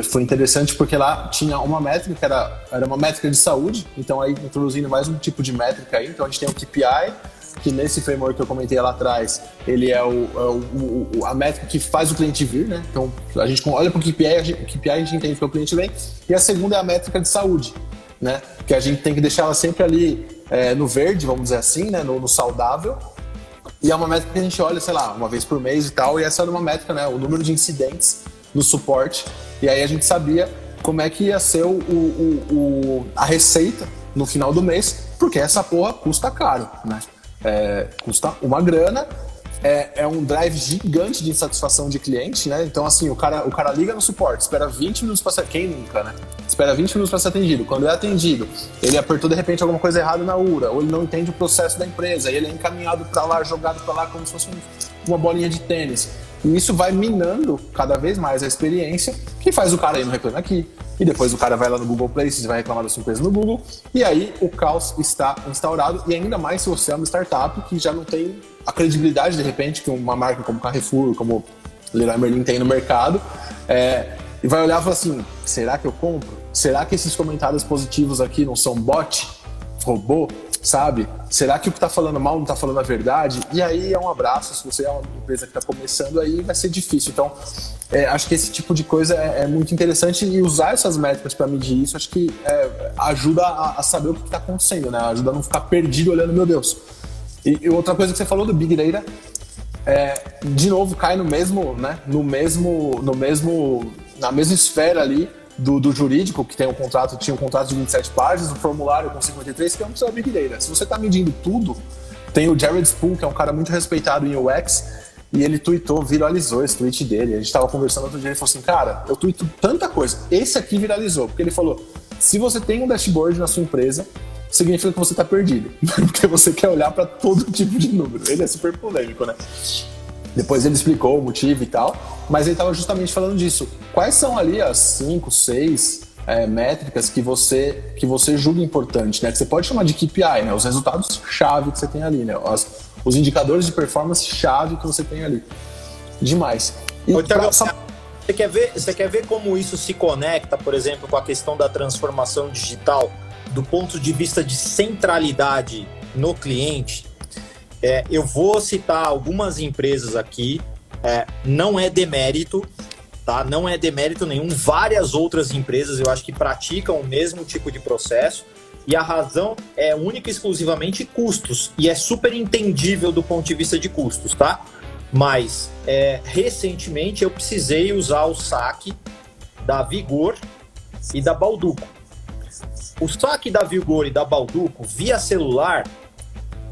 A: foi interessante porque lá tinha uma métrica que era uma métrica de saúde, então aí introduzindo mais um tipo de métrica aí, então a gente tem o KPI, que nesse framework que eu comentei lá atrás, ele é a métrica que faz o cliente vir, né? Então a gente olha para o KPI, a gente entende que o cliente vem, e a segunda é a métrica de saúde, né? Que a gente tem que deixar ela sempre ali no verde, vamos dizer assim, né? No saudável. E é uma métrica que a gente olha, sei lá, uma vez por mês e tal, e essa era uma métrica, né? O número de incidentes no suporte. E aí a gente sabia como é que ia ser a receita no final do mês, porque essa porra custa caro, né? Custa uma grana, é um drive gigante de insatisfação de cliente, né? Então, assim, o cara liga no suporte, espera 20 minutos para ser... Quem nunca, né? Espera 20 minutos para ser atendido. Quando é atendido, ele apertou, de repente, alguma coisa errada na URA, ou ele não entende o processo da empresa, e ele é encaminhado para lá, jogado para lá, como se fosse uma bolinha de tênis. E isso vai minando cada vez mais a experiência, que faz o cara ir no Reclame Aqui, e depois o cara vai lá no Google Places e vai reclamar da sua empresa no Google, e aí o caos está instaurado, e ainda mais se você é uma startup que já não tem a credibilidade, de repente, que uma marca como Carrefour, como Leroy Merlin tem no mercado, e vai olhar e falar assim, será que eu compro? Será que esses comentários positivos aqui não são bot? Robô? Sabe? Será que o que tá falando mal não tá falando a verdade? E aí é um abraço, se você é uma empresa que tá começando, aí vai ser difícil. Então, acho que esse tipo de coisa é muito interessante, e usar essas métricas para medir isso, acho que ajuda a saber o que tá acontecendo, né? Ajuda a não ficar perdido olhando, meu Deus. E outra coisa que você falou do Big Data, de novo, cai no mesmo, né? Na mesma esfera ali do jurídico, que tinha um contrato de 27 páginas, o formulário com 53, que é um Big Data. Se você está medindo tudo, tem o Jared Spool, que é um cara muito respeitado em UX, e ele viralizou esse tweet dele. A gente estava conversando outro dia, ele falou assim, cara, eu tweeto tanta coisa, esse aqui viralizou, porque ele falou, se você tem um dashboard na sua empresa, significa que você está perdido, porque você quer olhar para todo tipo de número. Ele é super polêmico, né? Depois ele explicou o motivo e tal, mas ele estava justamente falando disso. Quais são ali as 5, 6 métricas que você julga importante, né? Que você pode chamar de KPI, né? Os resultados-chave que você tem ali, né? Os indicadores de performance-chave que você tem ali. Demais.
B: Você quer ver como isso se conecta, por exemplo, com a questão da transformação digital do ponto de vista de centralidade no cliente? Eu vou citar algumas empresas aqui, não é demérito, tá? Não é demérito nenhum. Várias outras empresas eu acho que praticam o mesmo tipo de processo, e a razão é única e exclusivamente custos, e é super entendível do ponto de vista de custos, tá? Mas recentemente eu precisei usar o saque da Vigor e da Balduco. O saque da Vigor e da Balduco via celular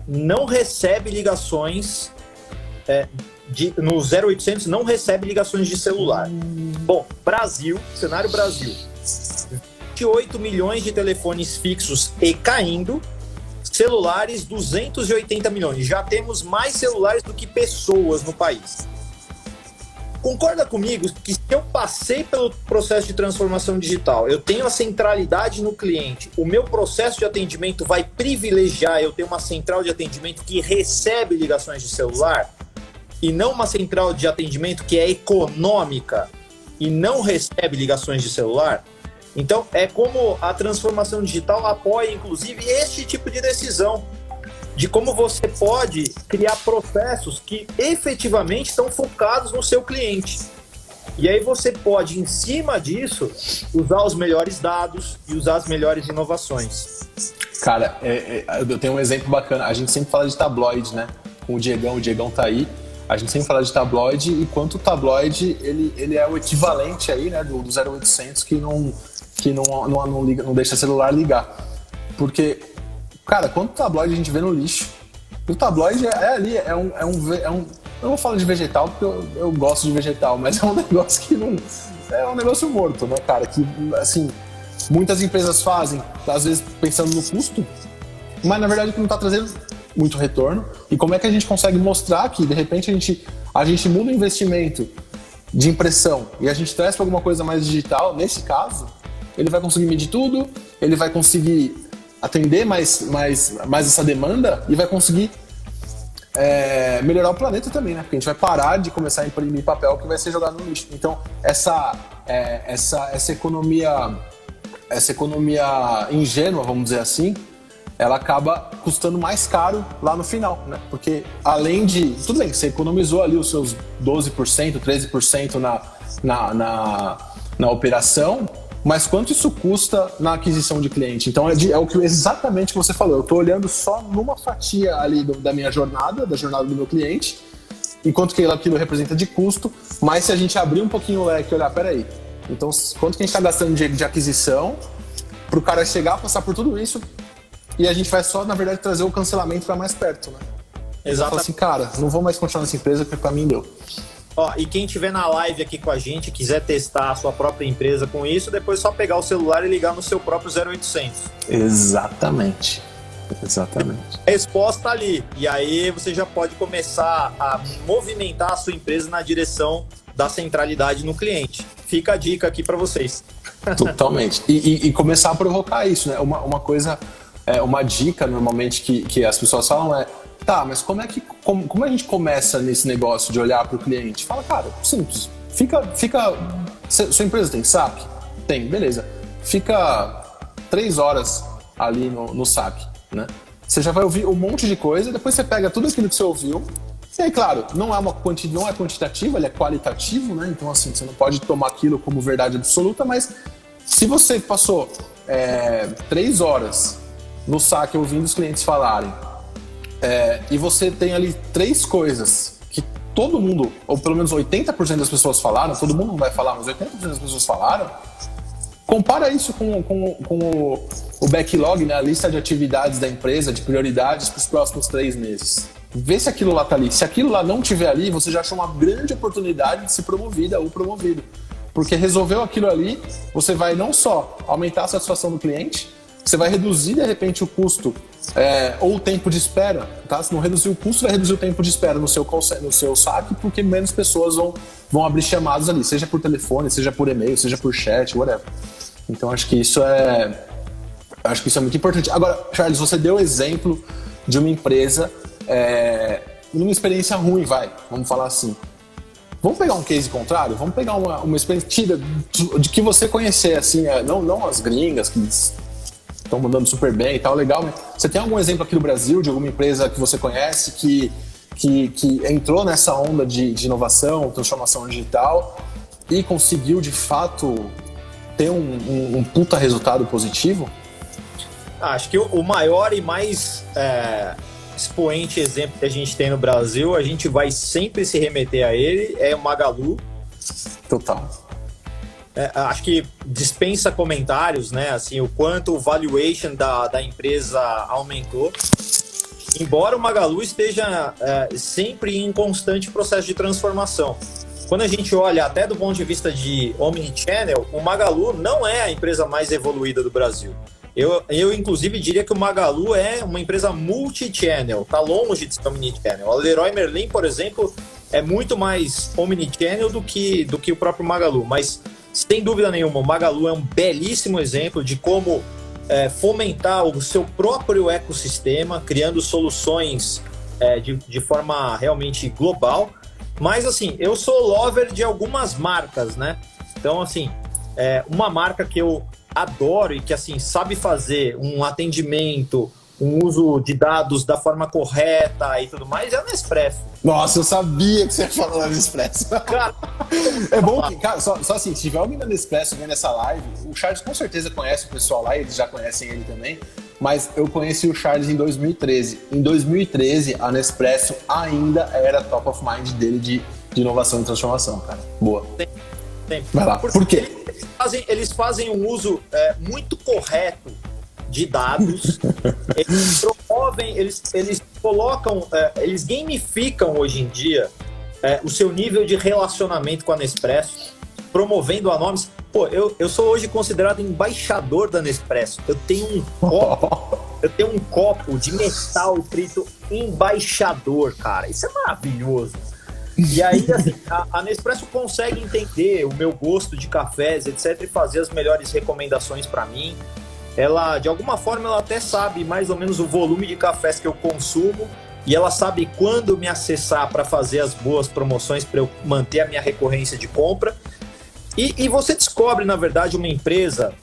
B: não recebe ligações no 0800, não recebe ligações de celular. Bom, Brasil, cenário Brasil, 28 milhões de telefones fixos e caindo, celulares 280 milhões. Já temos mais celulares do que pessoas no país. Concorda comigo que se eu passei pelo processo de transformação digital, eu tenho a centralidade no cliente, o meu processo de atendimento vai privilegiar eu ter uma central de atendimento que recebe ligações de celular? e não uma central de atendimento que é econômica e não recebe ligações de celular, então é como a transformação digital apoia, inclusive, este tipo de decisão, de como você pode criar processos que efetivamente estão focados no seu cliente. E aí você pode, em cima disso, usar os melhores dados e usar as melhores inovações.
A: Cara, eu tenho um exemplo bacana. A gente sempre fala de tabloide, né? Com o Diegão tá aí. A gente sempre fala de tabloide, e quanto o tabloide, ele é o equivalente aí, né, do 0800 que não deixa celular ligar. Porque, cara, quanto tabloide a gente vê no lixo? O tabloide ali, eu não vou falar de vegetal, porque eu gosto de vegetal, mas é um negócio que não... É um negócio morto, né, cara? Que, assim, muitas empresas fazem, às vezes pensando no custo, mas na verdade que não está trazendo muito retorno. E como é que a gente consegue mostrar que, de repente, a gente muda o investimento de impressão e a gente traz para alguma coisa mais digital, nesse caso, ele vai conseguir medir tudo, ele vai conseguir atender mais essa demanda e vai conseguir melhorar o planeta também, né? Porque a gente vai parar de começar a imprimir papel que vai ser jogado no lixo. Então, essa economia ingênua, vamos dizer assim, ela acaba custando mais caro lá no final, né? Porque além de... Tudo bem, você economizou ali os seus 12%, 13% na operação, mas quanto isso custa na aquisição de cliente? Então é o que exatamente que você falou. Eu estou olhando só numa fatia ali da minha jornada, da jornada do meu cliente, e quanto que aquilo representa de custo, mas se a gente abrir um pouquinho o leque e olhar, peraí, então quanto que a gente está gastando de aquisição para o cara chegar a passar por tudo isso, e a gente vai só, na verdade, trazer o cancelamento para mais perto, né? Exato. Fala assim, cara, não vou mais continuar nessa empresa porque para mim deu.
B: Ó, e quem estiver na live aqui com a gente, quiser testar a sua própria empresa com isso, depois é só pegar o celular e ligar no seu próprio 0800.
A: Exatamente.
B: A resposta ali. E aí você já pode começar a movimentar a sua empresa na direção da centralidade no cliente. Fica a dica aqui para vocês.
A: Totalmente. E começar a provocar isso, né? Uma coisa, uma dica normalmente que as pessoas falam é: tá, mas como a gente começa nesse negócio de olhar para o cliente? Fala, cara, simples. Sua empresa tem SAP? Tem, beleza. Fica 3 horas ali no SAP, né? Você já vai ouvir um monte de coisa, depois você pega tudo aquilo que você ouviu. E aí, claro, não é quantitativo, ele é qualitativo, né? Então, assim, você não pode tomar aquilo como verdade absoluta, mas se você passou 3 horas no SAP ouvindo os clientes falarem, e você tem ali 3 coisas que todo mundo, ou pelo menos 80% das pessoas falaram, todo mundo não vai falar, mas 80% das pessoas falaram, compara isso com o backlog, né, a lista de atividades da empresa, de prioridades para os próximos 3 meses. Vê se aquilo lá está ali. Se aquilo lá não estiver ali, você já achou uma grande oportunidade de ser promovida ou promovido. Porque resolveu aquilo ali, você vai não só aumentar a satisfação do cliente, você vai reduzir, de repente, o custo ou o tempo de espera, tá? Se não reduzir o custo, vai reduzir o tempo de espera no seu saque, porque menos pessoas vão abrir chamados ali, seja por telefone, seja por e-mail, seja por chat, whatever. Então, acho que isso é muito importante. Agora, Charles, você deu exemplo de uma empresa numa experiência ruim, vamos falar assim. Vamos pegar um case contrário? Vamos pegar uma experiência de que você conhecer, assim, não as gringas, que estão mandando super bem e tal, legal, mas você tem algum exemplo aqui no Brasil de alguma empresa que você conhece que entrou nessa onda de inovação, transformação digital e conseguiu, de fato, ter um puta resultado positivo?
B: Acho que o maior e mais expoente exemplo que a gente tem no Brasil, a gente vai sempre se remeter a ele, é o Magalu.
A: Total.
B: Acho que dispensa comentários, né? Assim, o quanto o valuation da empresa aumentou. Embora o Magalu esteja sempre em constante processo de transformação. Quando a gente olha até do ponto de vista de omnichannel, o Magalu não é a empresa mais evoluída do Brasil. Eu inclusive, diria que o Magalu é uma empresa multi-channel, tá longe de ser omnichannel. A Leroy Merlin, por exemplo, é muito mais omnichannel do que o próprio Magalu, mas sem dúvida nenhuma, o Magalu é um belíssimo exemplo de como fomentar o seu próprio ecossistema, criando soluções de forma realmente global. Mas, assim, eu sou lover de algumas marcas, né? Então, assim, uma marca que eu adoro e que, assim, sabe fazer um atendimento, um uso de dados da forma correta e tudo mais, é a Nespresso.
A: Nossa, eu sabia que você ia falar da Nespresso.
B: Cara,
A: é bom que, cara, só assim, se tiver alguém da Nespresso vendo essa live, o Charles com certeza conhece o pessoal lá, eles já conhecem ele também, mas eu conheci o Charles em 2013. Em 2013, a Nespresso ainda era top of mind dele de inovação e transformação, cara. Boa.
B: Sempre.
A: Vai lá. Por quê?
B: Eles fazem um uso muito correto de dados, eles promovem, eles colocam, eles gamificam hoje em dia o seu nível de relacionamento com a Nespresso, promovendo a nomes. Pô, eu sou hoje considerado embaixador da Nespresso. Eu tenho um copo de metal escrito embaixador, cara. Isso é maravilhoso. E aí, assim, a Nespresso consegue entender o meu gosto de cafés, etc, e fazer as melhores recomendações para mim. Ela, de alguma forma, ela até sabe mais ou menos o volume de cafés que eu consumo e ela sabe quando me acessar para fazer as boas promoções para eu manter a minha recorrência de compra. E você descobre, na verdade, uma empresa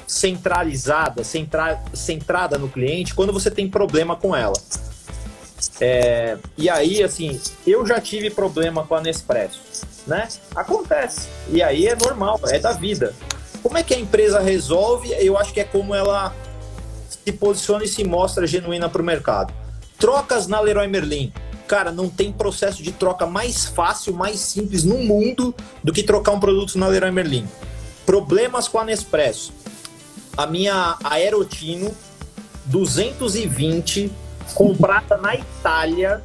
B: centralizada, centrada no cliente quando você tem problema com ela. E aí, assim, eu já tive problema com a Nespresso, né? Acontece. E aí é normal, é da vida. Como é que a empresa resolve? Eu acho que é como ela se posiciona e se mostra genuína para o mercado. Trocas na Leroy Merlin. Cara, não tem processo de troca mais fácil, mais simples no mundo do que trocar um produto na Leroy Merlin. Problemas com a Nespresso. A minha Aerotino 220, comprada na Itália,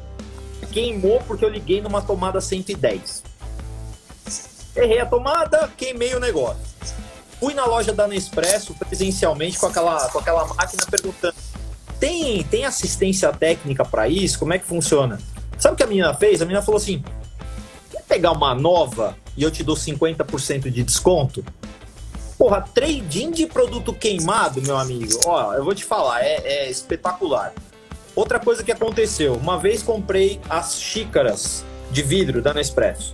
B: queimou porque eu liguei numa tomada 110. Errei a tomada, queimei o negócio. Fui na loja da Nespresso presencialmente com aquela máquina perguntando: tem assistência técnica para isso? Como é que funciona? Sabe o que a menina fez? A menina falou assim: quer pegar uma nova e eu te dou 50% de desconto? Porra, trade-in de produto queimado, meu amigo. Ó, eu vou te falar, é espetacular. Outra coisa que aconteceu, uma vez comprei as xícaras de vidro da Nespresso.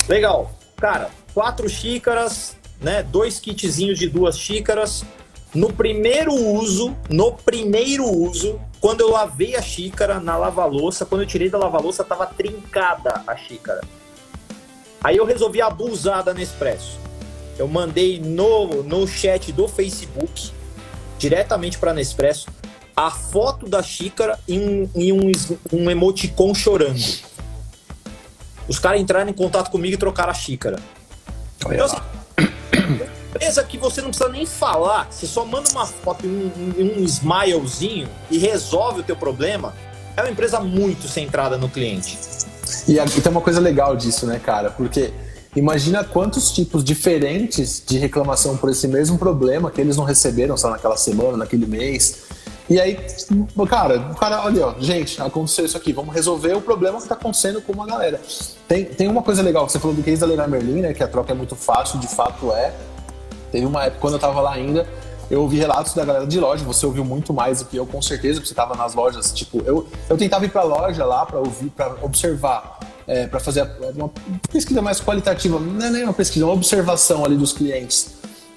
B: Legal, cara, 4 xícaras, né? 2 kitzinhos de 2 xícaras. No primeiro uso, quando eu lavei a xícara na lava-louça, quando eu tirei da lava-louça, tava trincada a xícara. Aí eu resolvi abusar da Nespresso. Eu mandei no chat do Facebook, diretamente para a Nespresso, a foto da xícara e um emoticon chorando. Os caras entraram em contato comigo e trocaram a xícara. Então, assim, empresa que você não precisa nem falar, você só manda uma foto e um smilezinho e resolve o teu problema. É uma empresa muito centrada no cliente.
A: E aqui tem uma coisa legal disso, né, cara? Porque imagina quantos tipos diferentes de reclamação por esse mesmo problema que eles não receberam só naquela semana, naquele mês. E aí, o cara, olha, ó, gente, aconteceu isso aqui, vamos resolver o problema que está acontecendo com uma galera. Tem uma coisa legal, você falou do case da Leroy Merlin, né, que a troca é muito fácil, de fato é. Teve uma época, quando eu estava lá ainda, eu ouvi relatos da galera de loja, você ouviu muito mais do que eu, com certeza, porque você estava nas lojas, tipo, eu tentava ir para a loja lá para ouvir, para observar, para fazer uma pesquisa mais qualitativa, não é nem uma pesquisa, uma observação ali dos clientes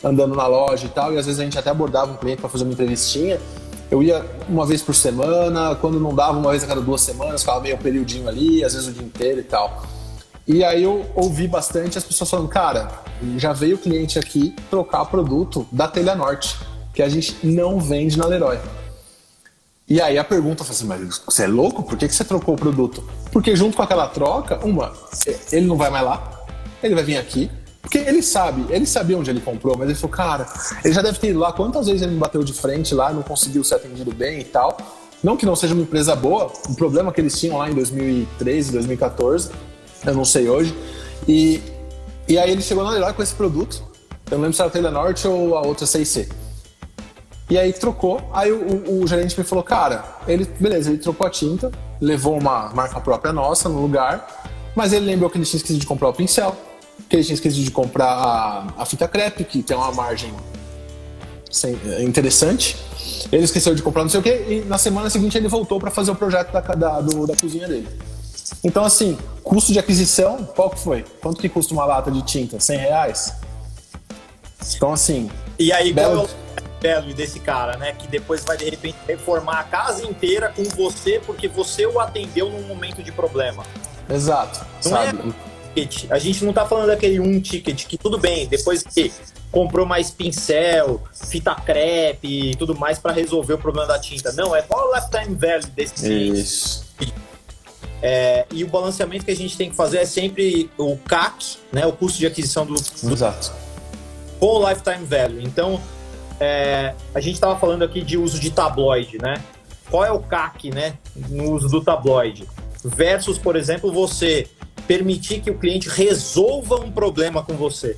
A: andando na loja e tal, e às vezes a gente até abordava um cliente para fazer uma entrevistinha. Eu ia uma vez por semana, quando não dava, uma vez a cada 2 semanas, ficava meio periodinho ali, às vezes o dia inteiro e tal. E aí eu ouvi bastante as pessoas falando, cara, já veio o cliente aqui trocar produto da Telha Norte, que a gente não vende na Leroy. E aí a pergunta foi assim, mas você é louco? Por que você trocou o produto? Porque junto com aquela troca, ele não vai mais lá, ele vai vir aqui, porque ele sabia onde ele comprou, mas ele falou, cara, ele já deve ter ido lá, quantas vezes ele me bateu de frente lá, não conseguiu ser atendido bem e tal. Não que não seja uma empresa boa, o problema que eles tinham lá em 2013, 2014, eu não sei hoje. E aí ele chegou na Leroy com esse produto, eu não lembro se era a Telha Norte ou a outra 6C. E aí trocou, aí o gerente me falou, cara, ele trocou a tinta, levou uma marca própria nossa no lugar, mas ele lembrou que ele tinha esquecido de comprar o pincel, que ele tinha esquecido de comprar a fita crepe, que tem uma margem interessante. Ele esqueceu de comprar não sei o quê, e na semana seguinte ele voltou para fazer o projeto da cozinha dele. Então, assim, custo de aquisição, qual que foi? Quanto que custa uma lata de tinta? R$100? Então, assim...
B: E aí, qual é o belo desse cara, né? Que depois vai, de repente, reformar a casa inteira com você, porque você o atendeu num momento de problema.
A: Exato.
B: Não sabe? A gente não tá falando daquele um ticket, que tudo bem, depois que comprou mais pincel, fita crepe e tudo mais para resolver o problema da tinta. Não, é qual o lifetime value desse cliente.
A: Isso.
B: E o balanceamento que a gente tem que fazer é sempre o CAC, né? O custo de aquisição do
A: Exato.
B: com o lifetime value. Então, a gente estava falando aqui de uso de tabloide, né? Qual é o CAC, né, no uso do tabloide? Versus, por exemplo, você permitir que o cliente resolva um problema com você.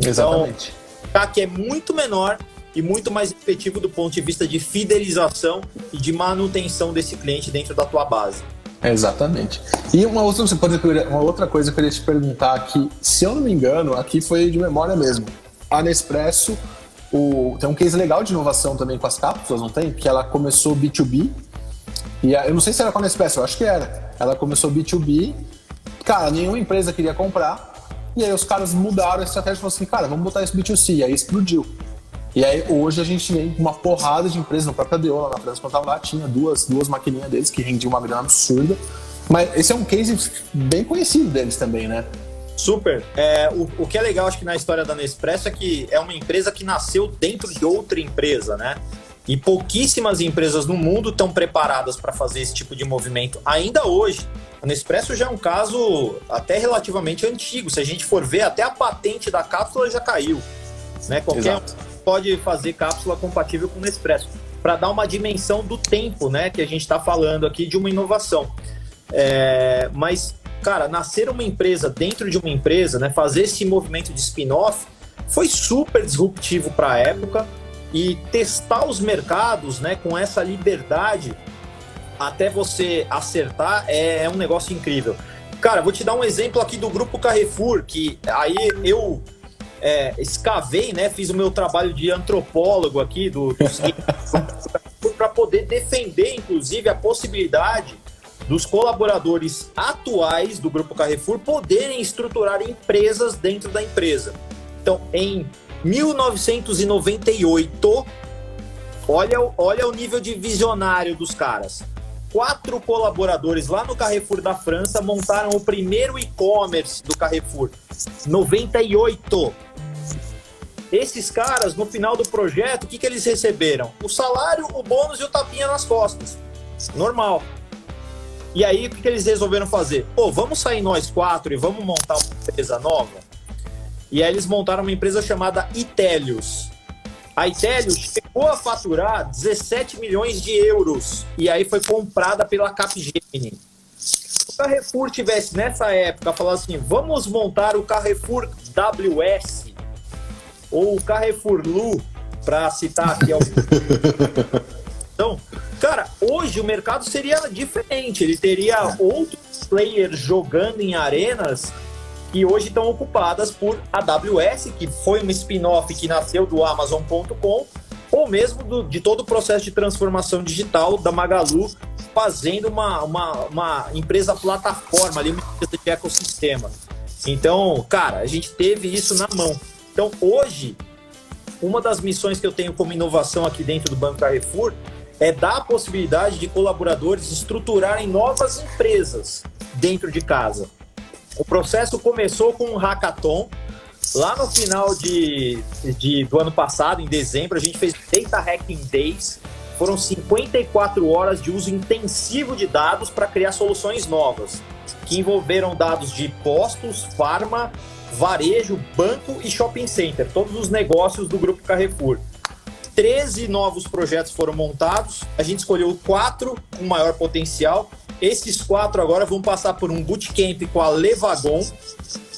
A: Exatamente.
B: Então, o CAC é muito menor e muito mais efetivo do ponto de vista de fidelização e de manutenção desse cliente dentro da tua base.
A: Exatamente. E uma outra coisa que eu queria te perguntar aqui, se eu não me engano, aqui foi de memória mesmo. A Nespresso tem um case legal de inovação também com as cápsulas, não tem? Que ela começou B2B. E eu não sei se era com a Nespresso, eu acho que era. Ela começou B2B. Cara, nenhuma empresa queria comprar. E aí os caras mudaram a estratégia e falaram assim, cara, vamos botar isso B2C. E aí explodiu. E aí hoje a gente tem uma porrada de empresas, na própria Deo, lá na França, quando eu tava lá, tinha duas maquininhas deles que rendiam uma grana absurda. Mas esse é um case bem conhecido deles também, né?
B: Super. O que é legal, acho que na história da Nespresso é que é uma empresa que nasceu dentro de outra empresa, né? E pouquíssimas empresas no mundo estão preparadas para fazer esse tipo de movimento. Ainda hoje, a Nespresso já é um caso até relativamente antigo. Se a gente for ver, até a patente da cápsula já caiu, né? Qualquer um pode fazer cápsula compatível com o Nespresso, para dar uma dimensão do tempo, né, que a gente está falando aqui de uma inovação. Mas, cara, nascer uma empresa dentro de uma empresa, né, fazer esse movimento de spin-off foi super disruptivo para a época, e testar os mercados, né, com essa liberdade até você acertar é um negócio incrível. Cara, vou te dar um exemplo aqui do Grupo Carrefour, que aí eu escavei, né, fiz o meu trabalho de antropólogo aqui para poder defender, inclusive, a possibilidade dos colaboradores atuais do Grupo Carrefour poderem estruturar empresas dentro da empresa. Então, em 1998, olha o nível de visionário dos caras. 4 colaboradores lá no Carrefour da França montaram o primeiro e-commerce do Carrefour. 98. Esses caras, no final do projeto, o que eles receberam? O salário, o bônus e o tapinha nas costas. Normal. E aí, o que eles resolveram fazer? Vamos sair nós 4 e vamos montar uma empresa nova? E aí eles montaram uma empresa chamada Itelius. A Itelius chegou a faturar 17 milhões de euros. E aí foi comprada pela Capgemini. Se o Carrefour tivesse, nessa época, falado assim, vamos montar o Carrefour WS, ou o Carrefour Lu, para citar aqui algum. Então, cara, hoje o mercado seria diferente. Ele teria outros players jogando em arenas que hoje estão ocupadas por AWS, que foi uma spin-off que nasceu do Amazon.com, ou mesmo de todo o processo de transformação digital da Magalu, fazendo uma empresa plataforma, ali, uma empresa de ecossistema. Então, cara, a gente teve isso na mão. Então, hoje, uma das missões que eu tenho como inovação aqui dentro do Banco Carrefour é dar a possibilidade de colaboradores estruturarem novas empresas dentro de casa. O processo começou com um hackathon. Lá no final do ano passado, em dezembro, a gente fez Data Hacking Days. Foram 54 horas de uso intensivo de dados para criar soluções novas, que envolveram dados de postos, farma, varejo, banco e shopping center, todos os negócios do Grupo Carrefour. 13 novos projetos foram montados, a gente escolheu 4 com maior potencial. Esses 4 agora vão passar por um bootcamp com a Levagon.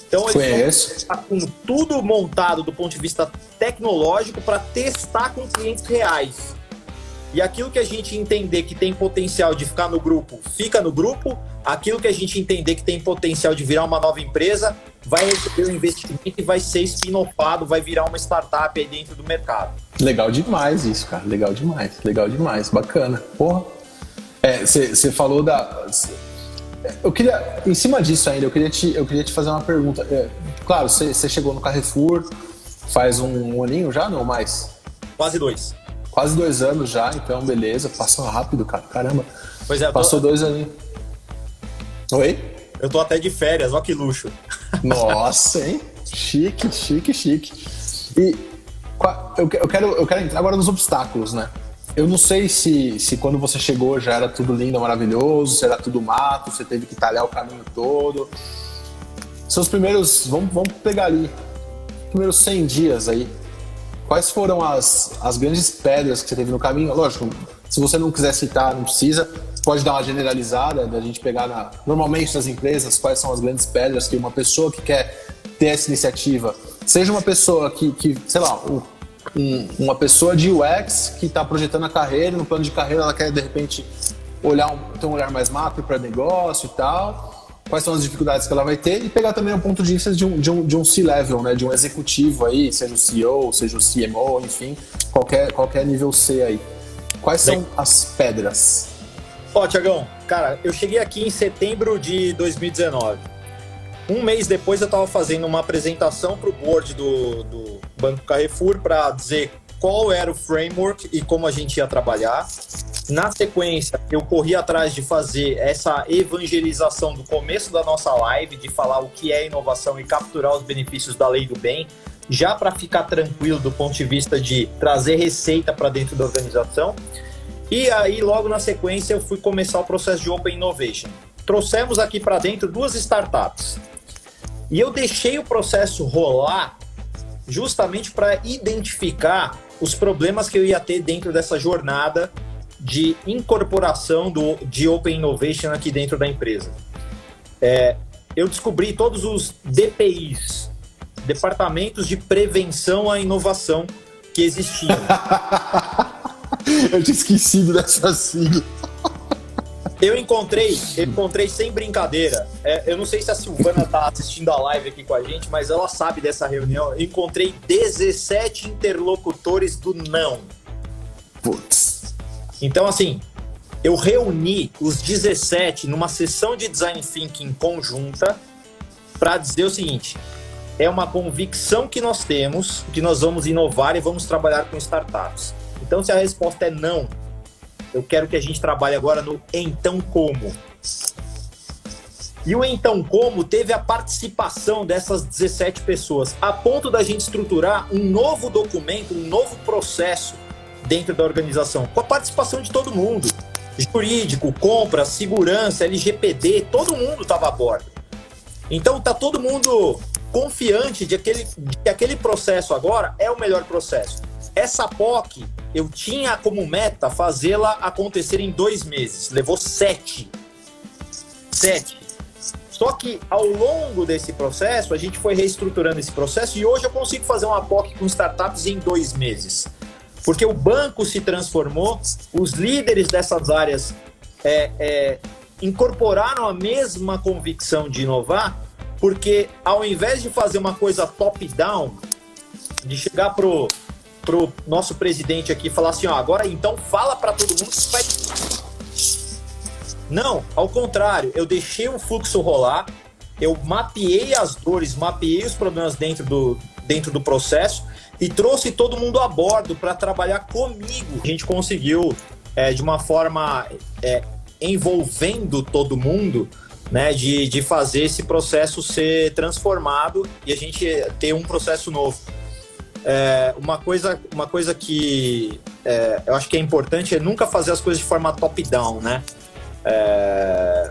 B: Então eles vão estar com tudo montado do ponto de vista tecnológico para testar com clientes reais. E aquilo que a gente entender que tem potencial de ficar no grupo, fica no grupo. Aquilo que a gente entender que tem potencial de virar uma nova empresa, vai receber um investimento e vai ser spin-offado, vai virar uma startup aí dentro do mercado.
A: Legal demais isso, cara. Legal demais. Bacana. Porra. Você falou eu queria, em cima disso ainda, eu queria te fazer uma pergunta. Claro, você chegou no Carrefour faz um aninho já, não mais?
B: Quase 2.
A: Quase 2 anos já, então beleza. Passou rápido, cara. Caramba.
B: Pois é,
A: passou 2 aninhos. Oi?
B: Eu tô até de férias, ó que luxo.
A: Nossa, hein? Chique. E eu quero entrar agora nos obstáculos, né? Eu não sei se quando você chegou já era tudo lindo, maravilhoso, se era tudo mato, você teve que talhar o caminho todo. Seus primeiros, vamos pegar ali, primeiros 100 dias aí, quais foram as grandes pedras que você teve no caminho? Lógico, se você não quiser citar, não precisa, pode dar uma generalizada, da gente pegar normalmente nas empresas, quais são as grandes pedras que uma pessoa que quer ter essa iniciativa, seja uma pessoa que sei lá, uma pessoa de UX que está projetando a carreira, no plano de carreira ela quer de repente ter um olhar mais macro para negócio e tal, quais são as dificuldades que ela vai ter, e pegar também um ponto de vista de um C-level, né, de um executivo aí, seja o CEO, seja o CMO, enfim, qualquer nível C aí. Quais são as pedras?
B: Tiagão, cara, eu cheguei aqui em setembro de 2019. Um mês depois eu estava fazendo uma apresentação para o board do Banco Carrefour para dizer qual era o framework e como a gente ia trabalhar. Na sequência, eu corri atrás de fazer essa evangelização do começo da nossa live, de falar o que é inovação e capturar os benefícios da lei do bem, já para ficar tranquilo do ponto de vista de trazer receita para dentro da organização. E aí, logo na sequência, eu fui começar o processo de Open Innovation. Trouxemos aqui para dentro 2 startups. E eu deixei o processo rolar justamente para identificar os problemas que eu ia ter dentro dessa jornada de incorporação de Open Innovation aqui dentro da empresa. Eu descobri todos os DPIs, Departamentos de Prevenção à Inovação, que existiam.
A: Eu tinha esquecido dessa sigla.
B: Eu encontrei sem brincadeira. Eu não sei se a Silvana tá assistindo a live aqui com a gente, mas ela sabe dessa reunião. Eu encontrei 17 interlocutores do não.
A: Putz.
B: Então, assim, eu reuni os 17 numa sessão de design thinking conjunta para dizer o seguinte: é uma convicção que nós temos, que nós vamos inovar e vamos trabalhar com startups. Então, se a resposta é não, eu quero que a gente trabalhe agora no então como. E o então como teve a participação dessas 17 pessoas, a ponto da gente estruturar um novo documento, um novo processo dentro da organização, com a participação de todo mundo. Jurídico, compra, segurança, LGPD, todo mundo estava a bordo. Então tá todo mundo confiante de que aquele processo agora é o melhor processo. Essa POC, eu tinha como meta fazê-la acontecer em 2 meses. Levou 7. Só que ao longo desse processo, a gente foi reestruturando esse processo e hoje eu consigo fazer uma POC com startups em 2 meses. Porque o banco se transformou, os líderes dessas áreas incorporaram a mesma convicção de inovar, porque ao invés de fazer uma coisa top-down, de chegar pro nosso presidente aqui e falar assim, agora então fala para todo mundo que vai... Não, ao contrário, eu deixei o fluxo rolar, eu mapeei as dores, mapeei os problemas dentro do processo e trouxe todo mundo a bordo para trabalhar comigo. A gente conseguiu, de uma forma envolvendo todo mundo, né, de fazer esse processo ser transformado e a gente ter um processo novo. Uma coisa que eu acho que é importante é nunca fazer as coisas de forma top-down, né?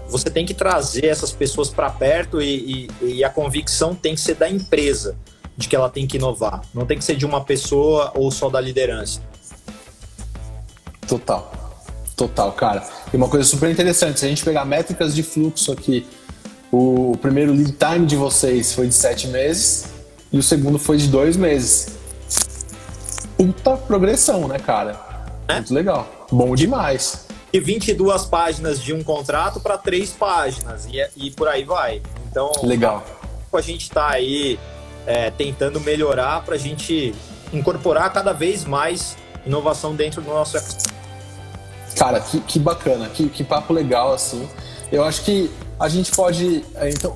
B: Você tem que trazer essas pessoas para perto e a convicção tem que ser da empresa de que ela tem que inovar. Não tem que ser de uma pessoa ou só da liderança.
A: Total, cara. E uma coisa super interessante, se a gente pegar métricas de fluxo aqui, o primeiro lead time de vocês foi de 7 meses e o segundo foi de 2 meses. Puta progressão, né, cara? Muito legal. Bom demais.
B: E 22 páginas de um contrato para 3 páginas e por aí vai. Então,
A: legal.
B: A gente está aí tentando melhorar para a gente incorporar cada vez mais inovação dentro do nosso ecossistema.
A: Cara, que bacana, que papo legal, assim. Eu acho que a gente pode... Então,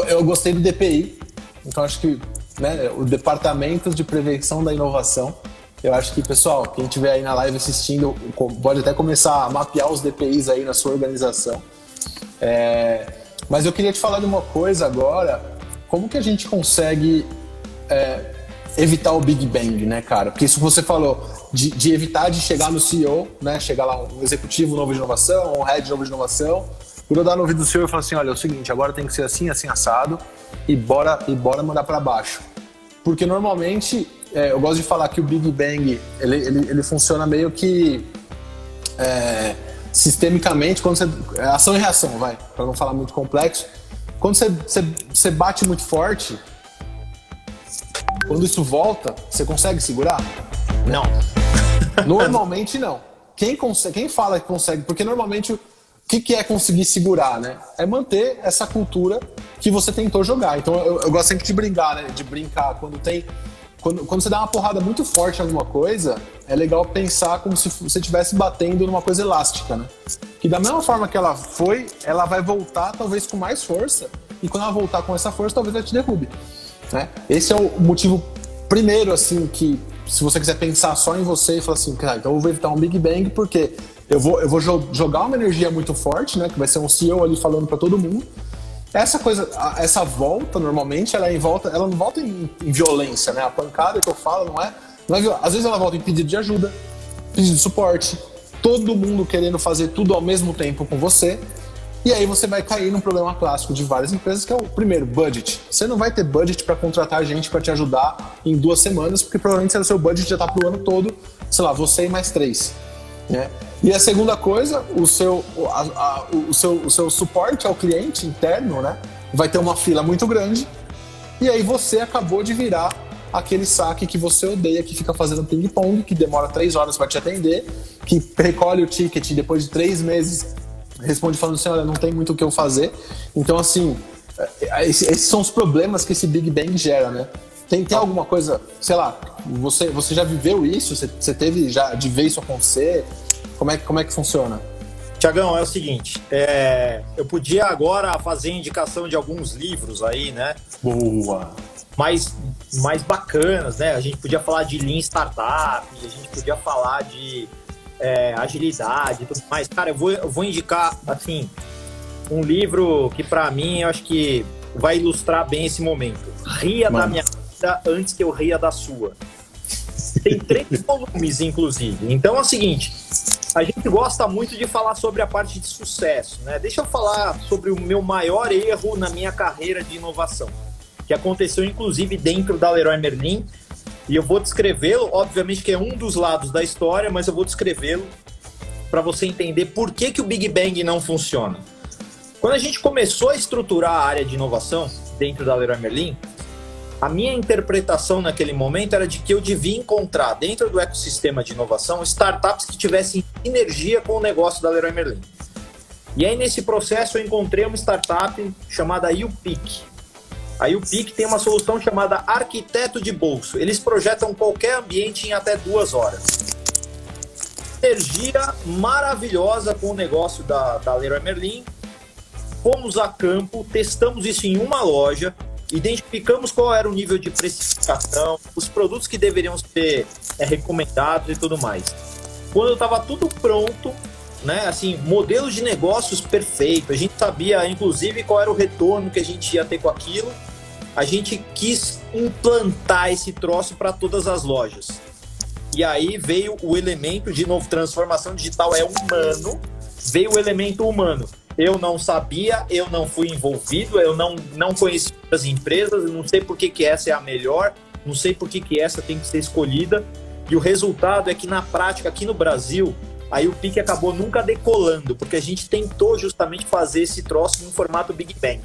A: eu gostei do DPI, então acho que, né, o Departamento de Prevenção da Inovação, eu acho que, pessoal, quem estiver aí na live assistindo, pode até começar a mapear os DPIs aí na sua organização. Mas eu queria te falar de uma coisa agora, como que a gente consegue evitar o Big Bang, né, cara? Porque isso você falou, de evitar de chegar no CEO, né, chegar lá um executivo novo de inovação, um head novo de inovação, por eu dar no ouvido do CEO e falar assim, olha, é o seguinte, agora tem que ser assim, assim, assado, e bora mandar para baixo. Porque normalmente, eu gosto de falar que o Big Bang, ele funciona meio que sistemicamente, quando você... Ação e reação, vai, para não falar muito complexo. Quando você bate muito forte, quando isso volta, você consegue segurar?
B: Não.
A: Normalmente não. Quem fala que consegue, porque normalmente o que é conseguir segurar, né? É manter essa cultura que você tentou jogar. Então eu gosto sempre de brincar, né? De brincar. Quando você dá uma porrada muito forte em alguma coisa, é legal pensar como se você estivesse batendo numa coisa elástica, né? Que da mesma forma que ela foi, ela vai voltar talvez com mais força, e quando ela voltar com essa força, talvez ela te derrube, né? Esse é o motivo primeiro, assim, que se você quiser pensar só em você e falar assim, cara, então eu vou evitar um Big Bang porque eu vou jogar uma energia muito forte, né? Que vai ser um CEO ali falando para todo mundo. Essa volta, normalmente, ela não volta em violência, né? A pancada que eu falo não é às vezes ela volta em pedido de ajuda, pedido de suporte, todo mundo querendo fazer tudo ao mesmo tempo com você, e aí você vai cair num problema clássico de várias empresas, que é o primeiro, budget. Você não vai ter budget para contratar gente para te ajudar em 2 semanas, porque provavelmente o seu budget já está pro ano todo, sei lá, você e mais 3, né? E a segunda coisa, o seu suporte ao cliente interno, né, vai ter uma fila muito grande, e aí você acabou de virar aquele saque que você odeia, que fica fazendo ping-pong, que demora 3 horas para te atender, que recolhe o ticket e depois de 3 meses responde falando assim, olha, não tem muito o que eu fazer. Então, assim, esses são os problemas que esse Big Bang gera, né? Tem alguma coisa, sei lá, você já viveu isso? Você teve já de ver isso acontecer? Como é que funciona?
B: Tiagão, é o seguinte, eu podia agora fazer indicação de alguns livros aí, né?
A: Boa!
B: Mais bacanas, né? A gente podia falar de Lean Startup, a gente podia falar de agilidade e tudo mais. Cara, eu vou indicar, assim, um livro que pra mim eu acho que vai ilustrar bem esse momento. Ria da minha vida antes que eu ria da sua. Tem 3 volumes, inclusive. Então é o seguinte, a gente gosta muito de falar sobre a parte de sucesso, né? Deixa eu falar sobre o meu maior erro na minha carreira de inovação, que aconteceu, inclusive, dentro da Leroy Merlin, e eu vou descrevê-lo, obviamente que é um dos lados da história, mas eu vou descrevê-lo para você entender por que o Big Bang não funciona. Quando a gente começou a estruturar a área de inovação dentro da Leroy Merlin, a minha interpretação naquele momento era de que eu devia encontrar dentro do ecossistema de inovação startups que tivessem sinergia com o negócio da Leroy Merlin. E aí, nesse processo, eu encontrei uma startup chamada YouPick. A YouPick tem uma solução chamada Arquiteto de Bolso. Eles projetam qualquer ambiente em até 2 horas. Energia maravilhosa com o negócio da Leroy Merlin. Fomos a campo, testamos isso em uma loja, identificamos qual era o nível de precificação, os produtos que deveriam ser recomendados e tudo mais. Quando estava tudo pronto, né, assim, modelos de negócios perfeitos, a gente sabia, inclusive, qual era o retorno que a gente ia ter com aquilo, a gente quis implantar esse troço para todas as lojas. E aí veio o elemento, de novo, transformação digital é humano, veio o elemento humano. Eu não sabia, eu não fui envolvido, eu não conheci as empresas, eu não sei por que essa é a melhor, não sei por que essa tem que ser escolhida. E o resultado é que, na prática, aqui no Brasil, aí o PIC acabou nunca decolando, porque a gente tentou justamente fazer esse troço em formato Big Bang.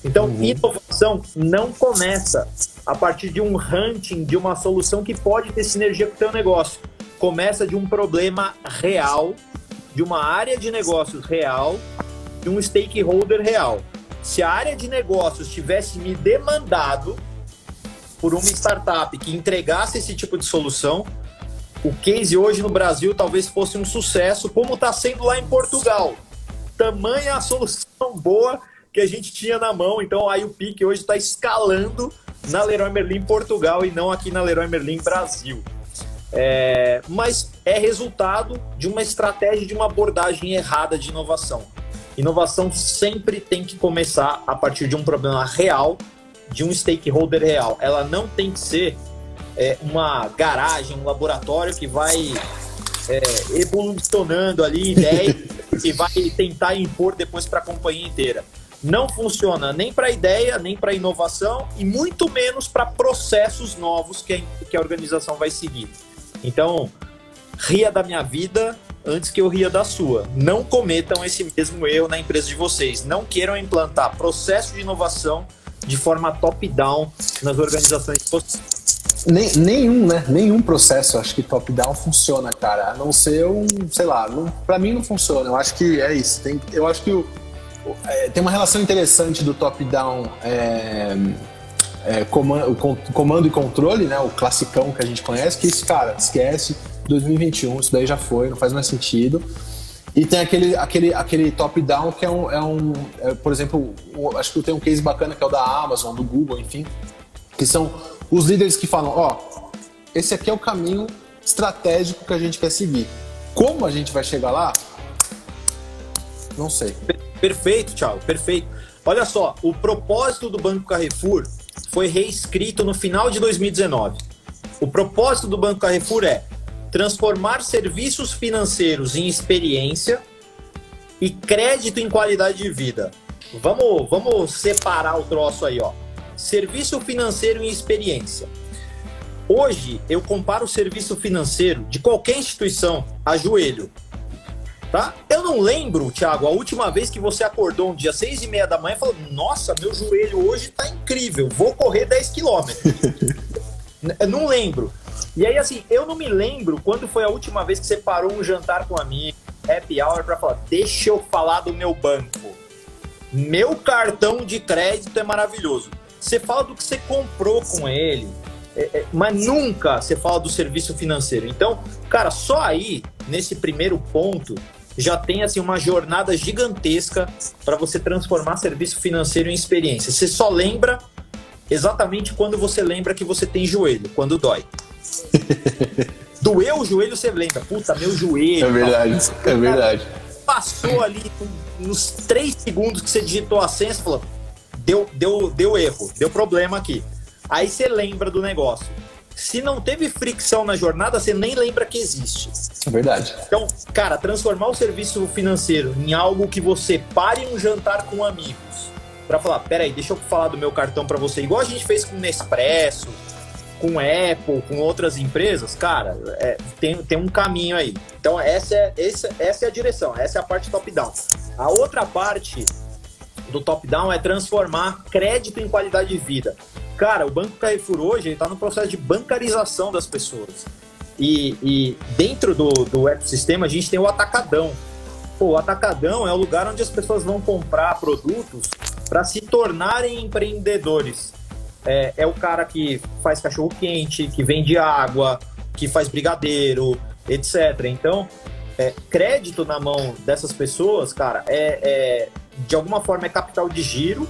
B: Então, inovação não começa a partir de um hunting, de uma solução que pode ter sinergia com o teu negócio. Começa de um problema real, de uma área de negócios real, de um stakeholder real. Se a área de negócios tivesse me demandado por uma startup que entregasse esse tipo de solução, o case hoje no Brasil talvez fosse um sucesso, como está sendo lá em Portugal. Tamanha a solução boa que a gente tinha na mão. Então aí o Pique hoje está escalando na Leroy Merlin Portugal e não aqui na Leroy Merlin Brasil. Mas é resultado de uma estratégia, de uma abordagem errada de inovação. Inovação sempre tem que começar a partir de um problema real, de um stakeholder real. Ela não tem que ser uma garagem, um laboratório que vai evolucionando ali ideias e vai tentar impor depois para a companhia inteira. Não funciona nem para ideia, nem para inovação e muito menos para processos novos que a organização vai seguir. Então, ria da minha vida antes que eu ria da sua. Não cometam esse mesmo erro na empresa de vocês. Não queiram implantar processo de inovação de forma top-down nas organizações de vocês.
D: Nenhum processo, acho que top-down funciona, cara. A não ser pra mim não funciona. Eu acho que é isso. Eu acho que tem uma relação interessante do top-down, comando e controle, né? O classicão que a gente conhece, que isso, cara, esquece, 2021, isso daí já foi, não faz mais sentido. E tem aquele top-down que por exemplo, acho que tem um case bacana que é o da Amazon, do Google, enfim, que são os líderes que falam, esse aqui é o caminho estratégico que a gente quer seguir. Como a gente vai chegar lá? Não sei.
B: Perfeito, Thiago, perfeito. Olha só, o propósito do Banco Carrefour foi reescrito no final de 2019. O propósito do Banco Carrefour é transformar serviços financeiros em experiência e crédito em qualidade de vida. Vamos separar o troço aí, ó. Serviço financeiro em experiência. Hoje, eu comparo o serviço financeiro de qualquer instituição a joelho. Tá? Eu não lembro, Thiago, a última vez que você acordou um dia às 6h30 da manhã e falou: nossa, meu joelho hoje tá incrível, vou correr 10 quilômetros. Não lembro. E aí, assim, eu não me lembro quando foi a última vez que você parou um jantar com um amigo, happy hour, pra falar: deixa eu falar do meu banco. Meu cartão de crédito é maravilhoso. Você fala do que você comprou com ele, mas nunca você fala do serviço financeiro. Então, cara, só aí, nesse primeiro ponto, já tem assim uma jornada gigantesca para você transformar serviço financeiro em experiência. Você só lembra exatamente quando você lembra que você tem joelho, quando dói. Doeu o joelho, você lembra. Puta, meu joelho.
D: É verdade, é verdade.
B: Passou ali nos 3 segundos que você digitou a senha, você falou: deu erro, deu problema aqui. Aí você lembra do negócio. Se não teve fricção na jornada, você nem lembra que existe.
D: É verdade.
B: Então, cara, transformar o serviço financeiro em algo que você pare um jantar com amigos para falar: peraí, deixa eu falar do meu cartão para você, igual a gente fez com o Nespresso, com Apple, com outras empresas, cara, tem um caminho aí. Então, essa é a direção, essa é a parte top-down. A outra parte do top-down é transformar crédito em qualidade de vida. Cara, o Banco Carrefour hoje está no processo de bancarização das pessoas. E dentro do ecossistema a gente tem o Atacadão. Pô, o Atacadão é o lugar onde as pessoas vão comprar produtos para se tornarem empreendedores. É o cara que faz cachorro-quente, que vende água, que faz brigadeiro, etc. Então, crédito na mão dessas pessoas, cara, de alguma forma é capital de giro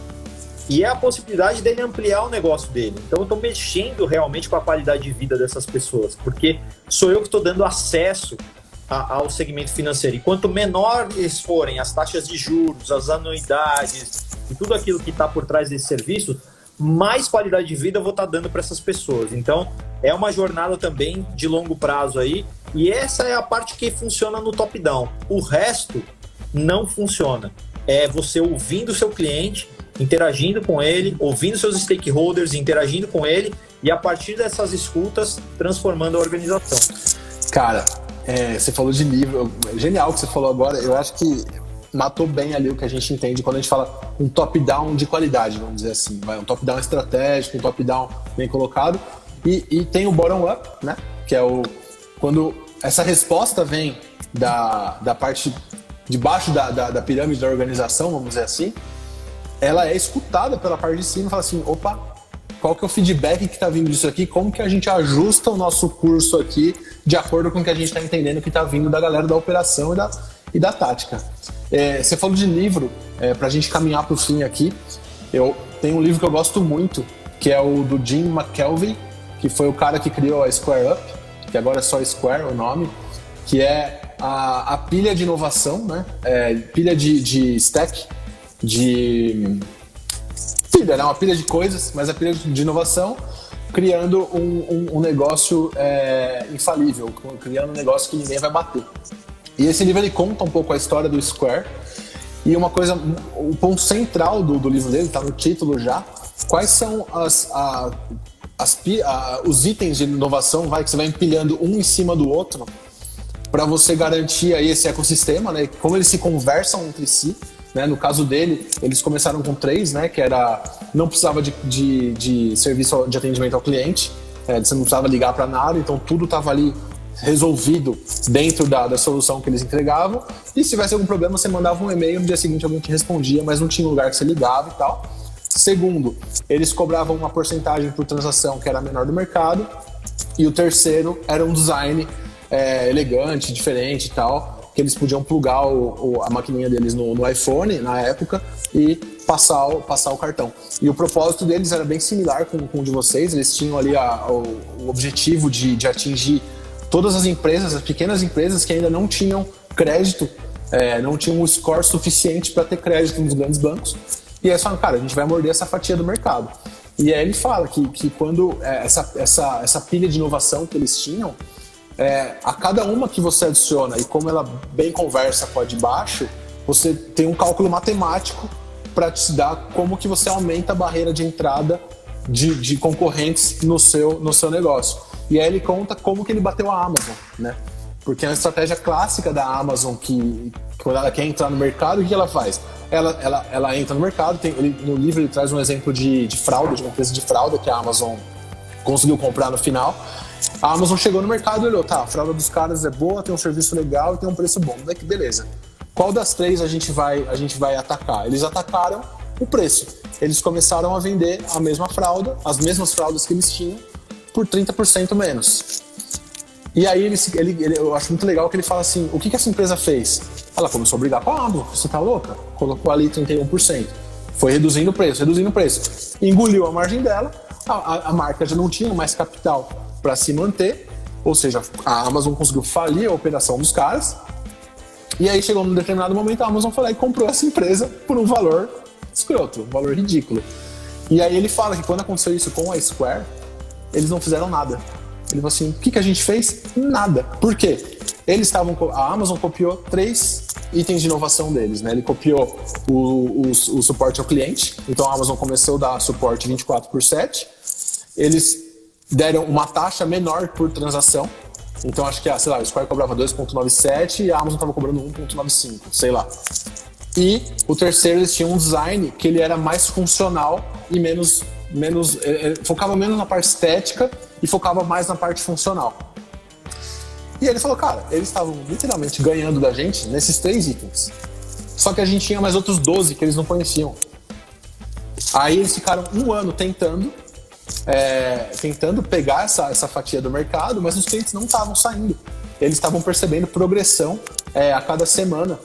B: e é a possibilidade dele ampliar o negócio dele. Então eu estou mexendo realmente com a qualidade de vida dessas pessoas, porque sou eu que estou dando acesso ao segmento financeiro. E quanto menores forem as taxas de juros, as anuidades e tudo aquilo que está por trás desse serviço, mais qualidade de vida eu vou estar dando para essas pessoas. Então é uma jornada também de longo prazo aí, e essa é a parte que funciona no top-down. O resto não funciona. É você ouvindo o seu cliente, interagindo com ele, ouvindo seus stakeholders, interagindo com ele, e a partir dessas escutas, transformando a organização.
D: Cara, você falou de nível, genial o que você falou agora. Eu acho que matou bem ali o que a gente entende quando a gente fala um top-down de qualidade, vamos dizer assim. Um top-down estratégico, um top-down bem colocado, e tem o bottom-up, né? Que é quando essa resposta vem da parte de baixo da pirâmide da organização, vamos dizer assim. Ela é escutada pela parte de cima e fala assim: opa, qual que é o feedback que está vindo disso aqui? Como que a gente ajusta o nosso curso aqui de acordo com o que a gente está entendendo que está vindo da galera da operação e da tática. Você falou de livro, pra gente caminhar pro fim aqui. Eu tenho um livro que eu gosto muito, que é o do Jim McKelvey, que foi o cara que criou a Square Up, que agora é só Square o nome, que é a pilha de inovação, né? Pilha de stack, pilha, né? Uma pilha de coisas, mas a pilha de inovação, criando um negócio infalível, criando um negócio que ninguém vai bater. E esse livro ele conta um pouco a história do Square. E uma coisa, o ponto central do livro dele, está no título já, quais são os itens de inovação que você vai empilhando um em cima do outro para você garantir aí esse ecossistema, né? Como eles se conversam entre si, né? No caso dele, eles começaram com 3, né? Que era, não precisava de serviço de atendimento ao cliente, você não precisava ligar para nada, então tudo estava ali resolvido dentro da solução que eles entregavam, e se tivesse algum problema você mandava um e-mail, no dia seguinte alguém te respondia, mas não tinha um lugar que você ligava e tal. Segundo, eles cobravam uma porcentagem por transação que era a menor do mercado, e o terceiro era um design elegante, diferente e tal, que eles podiam plugar a maquininha deles no iPhone na época e passar o cartão. E o propósito deles era bem similar com o de vocês, eles tinham ali o objetivo de atingir todas as empresas, as pequenas empresas que ainda não tinham crédito, não tinham um score suficiente para ter crédito nos grandes bancos. E aí eles falam, cara, a gente vai morder essa fatia do mercado. E aí ele fala que quando essa pilha de inovação que eles tinham, a cada uma que você adiciona, e como ela bem conversa com a de baixo, você tem um cálculo matemático para te dar como que você aumenta a barreira de entrada de concorrentes no seu negócio. E aí ele conta como que ele bateu a Amazon, né? Porque é uma estratégia clássica da Amazon que quando ela quer entrar no mercado, o que ela faz? Ela entra no mercado, no livro ele traz um exemplo de fraude, de uma empresa de fraude que a Amazon conseguiu comprar no final. A Amazon chegou no mercado e olhou, tá, a fraude dos caras é boa, tem um serviço legal e tem um preço bom. Daqui, beleza. Qual das 3 a gente vai atacar? Eles atacaram o preço. Eles começaram a vender a mesma fralda, as mesmas fraldas que eles tinham, por 30% menos. E aí eu acho muito legal que ele fala assim, o que essa empresa fez? Ela começou a brigar com a Amazon, você tá louca? Colocou ali 31%. Foi reduzindo o preço. Engoliu a margem dela, a marca já não tinha mais capital para se manter, ou seja, a Amazon conseguiu falir a operação dos caras, e aí chegou num determinado momento, a Amazon foi lá e comprou essa empresa por um valor escroto, um valor ridículo. E aí ele fala que quando aconteceu isso com a Square, eles não fizeram nada. Ele falou assim, o que a gente fez? Nada. Por quê? A Amazon copiou 3 itens de inovação deles, né? Ele copiou o suporte ao cliente, então a Amazon começou a dar suporte 24/7. Eles deram uma taxa menor por transação, então acho que, o Square cobrava 2,97 e a Amazon estava cobrando 1,95, sei lá. E o terceiro, eles tinham um design que ele era mais funcional e focava menos na parte estética e focava mais na parte funcional. E ele falou, cara, eles estavam literalmente ganhando da gente nesses 3 itens. Só que a gente tinha mais outros 12 que eles não conheciam. Aí eles ficaram 1 ano tentando pegar essa fatia do mercado, mas os clientes não estavam saindo. Eles estavam percebendo progressão a cada semana.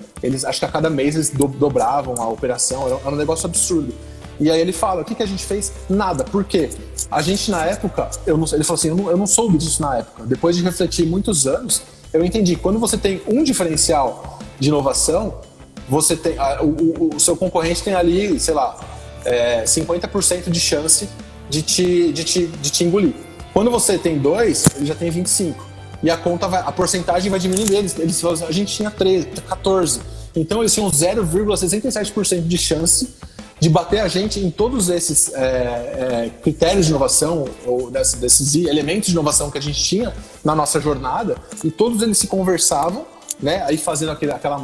D: Acho que a cada mês eles dobravam a operação, era um negócio absurdo. E aí ele fala, o que a gente fez? Nada. Por quê? A gente na época, ele falou assim, eu não soube disso na época. Depois de refletir muitos anos, eu entendi. Quando você tem um diferencial de inovação, você tem, o seu concorrente tem ali, sei lá, 50% de chance de te engolir. Quando você tem 2, ele já tem 25. E a porcentagem vai diminuindo eles falam assim, a gente tinha 13, 14. Então eles tinham 0,67% de chance de bater a gente em todos esses critérios de inovação, ou desses elementos de inovação que a gente tinha na nossa jornada, e todos eles se conversavam, né, aí fazendo aquela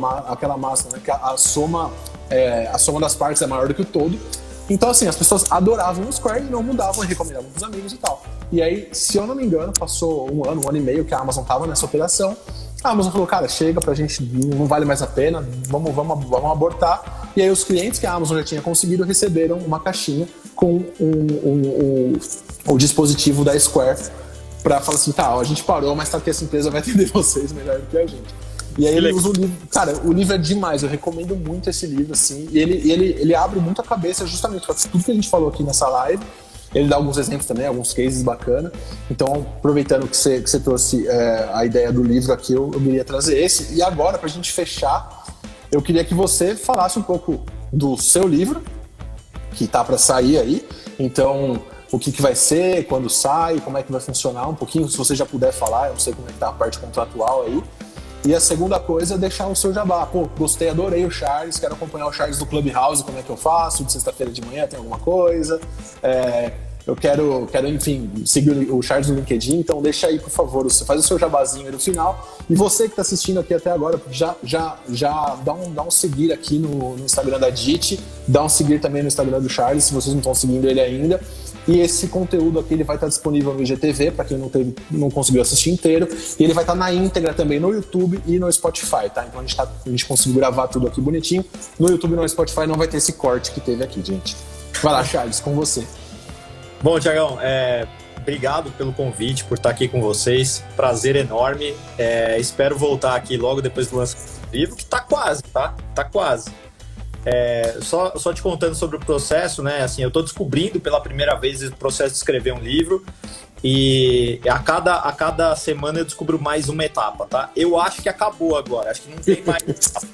D: massa, né, que a soma das partes é maior do que o todo. Então, assim, as pessoas adoravam o Square e não mudavam e recomendavam para os amigos e tal. E aí, se eu não me engano, passou 1 ano, 1 ano e meio que a Amazon estava nessa operação. A Amazon falou, cara, chega pra gente, não vale mais a pena, vamos abortar. E aí os clientes que a Amazon já tinha conseguido receberam uma caixinha com o dispositivo da Square pra falar assim, tá, a gente parou, mas tá que essa empresa vai atender vocês melhor do que a gente. E aí ele usa o livro. Cara, o livro é demais, eu recomendo muito esse livro, assim. E ele abre muito a cabeça justamente para tudo que a gente falou aqui nessa live. Ele dá alguns exemplos também, alguns cases bacanas. Então, aproveitando que você trouxe a ideia do livro aqui, eu queria trazer esse. E agora, pra gente fechar, eu queria que você falasse um pouco do seu livro, que tá para sair aí. Então, o que vai ser, quando sai, como é que vai funcionar, um pouquinho, se você já puder falar, eu não sei como é que tá a parte contratual aí. E a segunda coisa é deixar o seu jabá. Pô, gostei, adorei o Charles, quero acompanhar o Charles do Clubhouse, como é que eu faço? De sexta-feira de manhã tem alguma coisa? Eu quero, enfim, seguir o Charles no LinkedIn, então deixa aí, por favor, você faz o seu jabazinho aí no final. E você que está assistindo aqui até agora, já dá um seguir aqui no Instagram da DIT, dá um seguir também no Instagram do Charles, se vocês não estão seguindo ele ainda. E esse conteúdo aqui ele vai estar disponível no IGTV, para quem não conseguiu assistir inteiro. E ele vai estar na íntegra também no YouTube e no Spotify, tá? Então a gente conseguiu gravar tudo aqui bonitinho. No YouTube e no Spotify não vai ter esse corte que teve aqui, gente. Vai lá, Charles, com você.
B: Bom, Thiagão, obrigado pelo convite, por estar aqui com vocês. Prazer enorme. Espero voltar aqui logo depois do lançamento do livro, que tá quase, tá? Tá quase. Só te contando sobre o processo, né? Assim, eu estou descobrindo pela primeira vez o processo de escrever um livro e a cada semana eu descubro mais uma etapa, tá? Eu acho que acabou agora, acho que não tem mais etapa.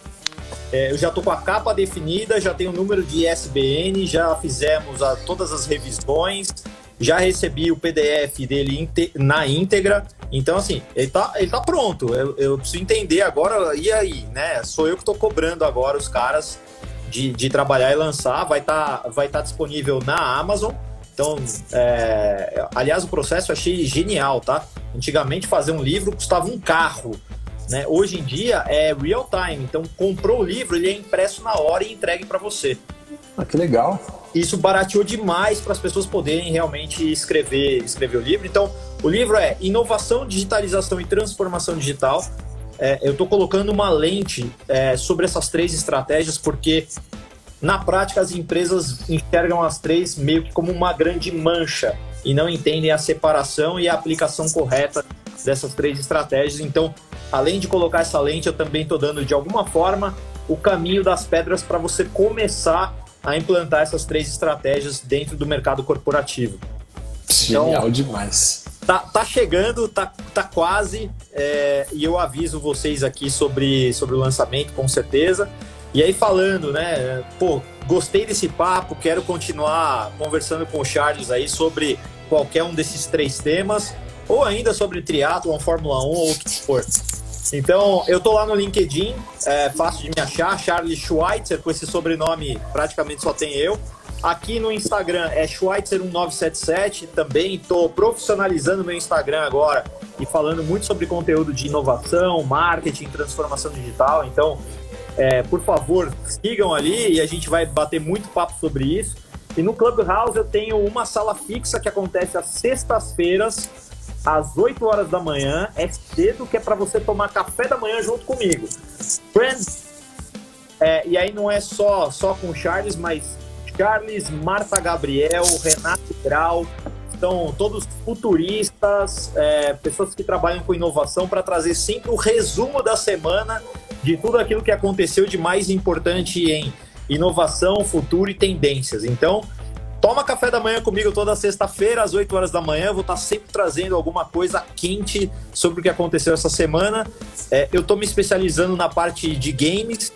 B: Eu já estou com a capa definida, já tenho o número de ISBN, já fizemos todas as revisões, já recebi o PDF dele na íntegra. Então, assim, ele tá pronto. Eu preciso entender agora, e aí, né? Sou eu que estou cobrando agora os caras de trabalhar e lançar. Vai tá disponível na Amazon. Então, aliás, o processo eu achei genial, tá? Antigamente, fazer um livro custava um carro, né? Hoje em dia é real time. Então, comprou o livro, ele é impresso na hora e entregue para você.
D: Ah, que legal.
B: Isso barateou demais para as pessoas poderem realmente escrever o livro. Então, o livro é Inovação, Digitalização e Transformação Digital. Eu estou colocando uma lente sobre essas 3 estratégias, porque na prática as empresas enxergam as 3 meio que como uma grande mancha e não entendem a separação e a aplicação correta dessas 3 estratégias. Então, além de colocar essa lente, eu também estou dando, de alguma forma, o caminho das pedras para você começar a implantar essas 3 estratégias dentro do mercado corporativo.
D: Genial,
B: então,
D: demais.
B: Tá chegando, tá quase, e eu aviso vocês aqui sobre o lançamento, com certeza. E aí falando, né, pô, gostei desse papo, quero continuar conversando com o Charles aí sobre qualquer um desses 3 temas, ou ainda sobre triatlon, Fórmula 1 ou o que for. Então, eu tô lá no LinkedIn, fácil de me achar, Charles Schweitzer, com esse sobrenome praticamente só tem eu. Aqui no Instagram é Schweitzer1977, também estou profissionalizando meu Instagram agora e falando muito sobre conteúdo de inovação, marketing, transformação digital. Então, por favor, sigam ali e a gente vai bater muito papo sobre isso. E no Clubhouse eu tenho uma sala fixa que acontece às sextas-feiras, às 8 horas da manhã. É cedo, que é para você tomar café da manhã junto comigo. Friends, e aí não é só com o Charles, mas Charles, Marta Gabriel, Renato Grau, são todos futuristas, pessoas que trabalham com inovação para trazer sempre o resumo da semana de tudo aquilo que aconteceu de mais importante em inovação, futuro e tendências. Então, toma café da manhã comigo toda sexta-feira, às 8 horas da manhã. Eu vou estar sempre trazendo alguma coisa quente sobre o que aconteceu essa semana. Eu estou me especializando na parte de games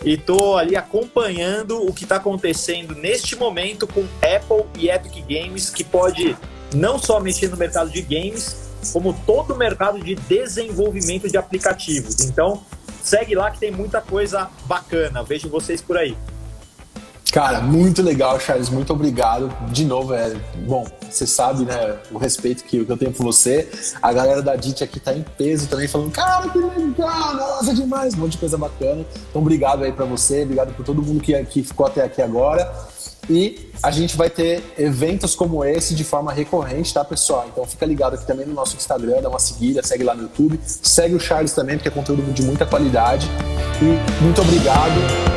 B: e estou ali acompanhando o que está acontecendo neste momento com Apple e Epic Games, que pode não só mexer no mercado de games, como todo o mercado de desenvolvimento de aplicativos. Então, segue lá que tem muita coisa bacana. Vejo vocês por aí.
D: Cara, muito legal, Charles, muito obrigado. De novo, bom, você sabe, né, o respeito que eu tenho por você. A galera da DIT aqui tá em peso também, falando, cara, que legal, nossa, demais, um monte de coisa bacana. Então, obrigado aí pra você, obrigado por todo mundo que ficou até aqui agora. E a gente vai ter eventos como esse de forma recorrente, tá, pessoal? Então fica ligado aqui também no nosso Instagram, dá uma seguida, segue lá no YouTube, segue o Charles também, porque é conteúdo de muita qualidade. E muito obrigado.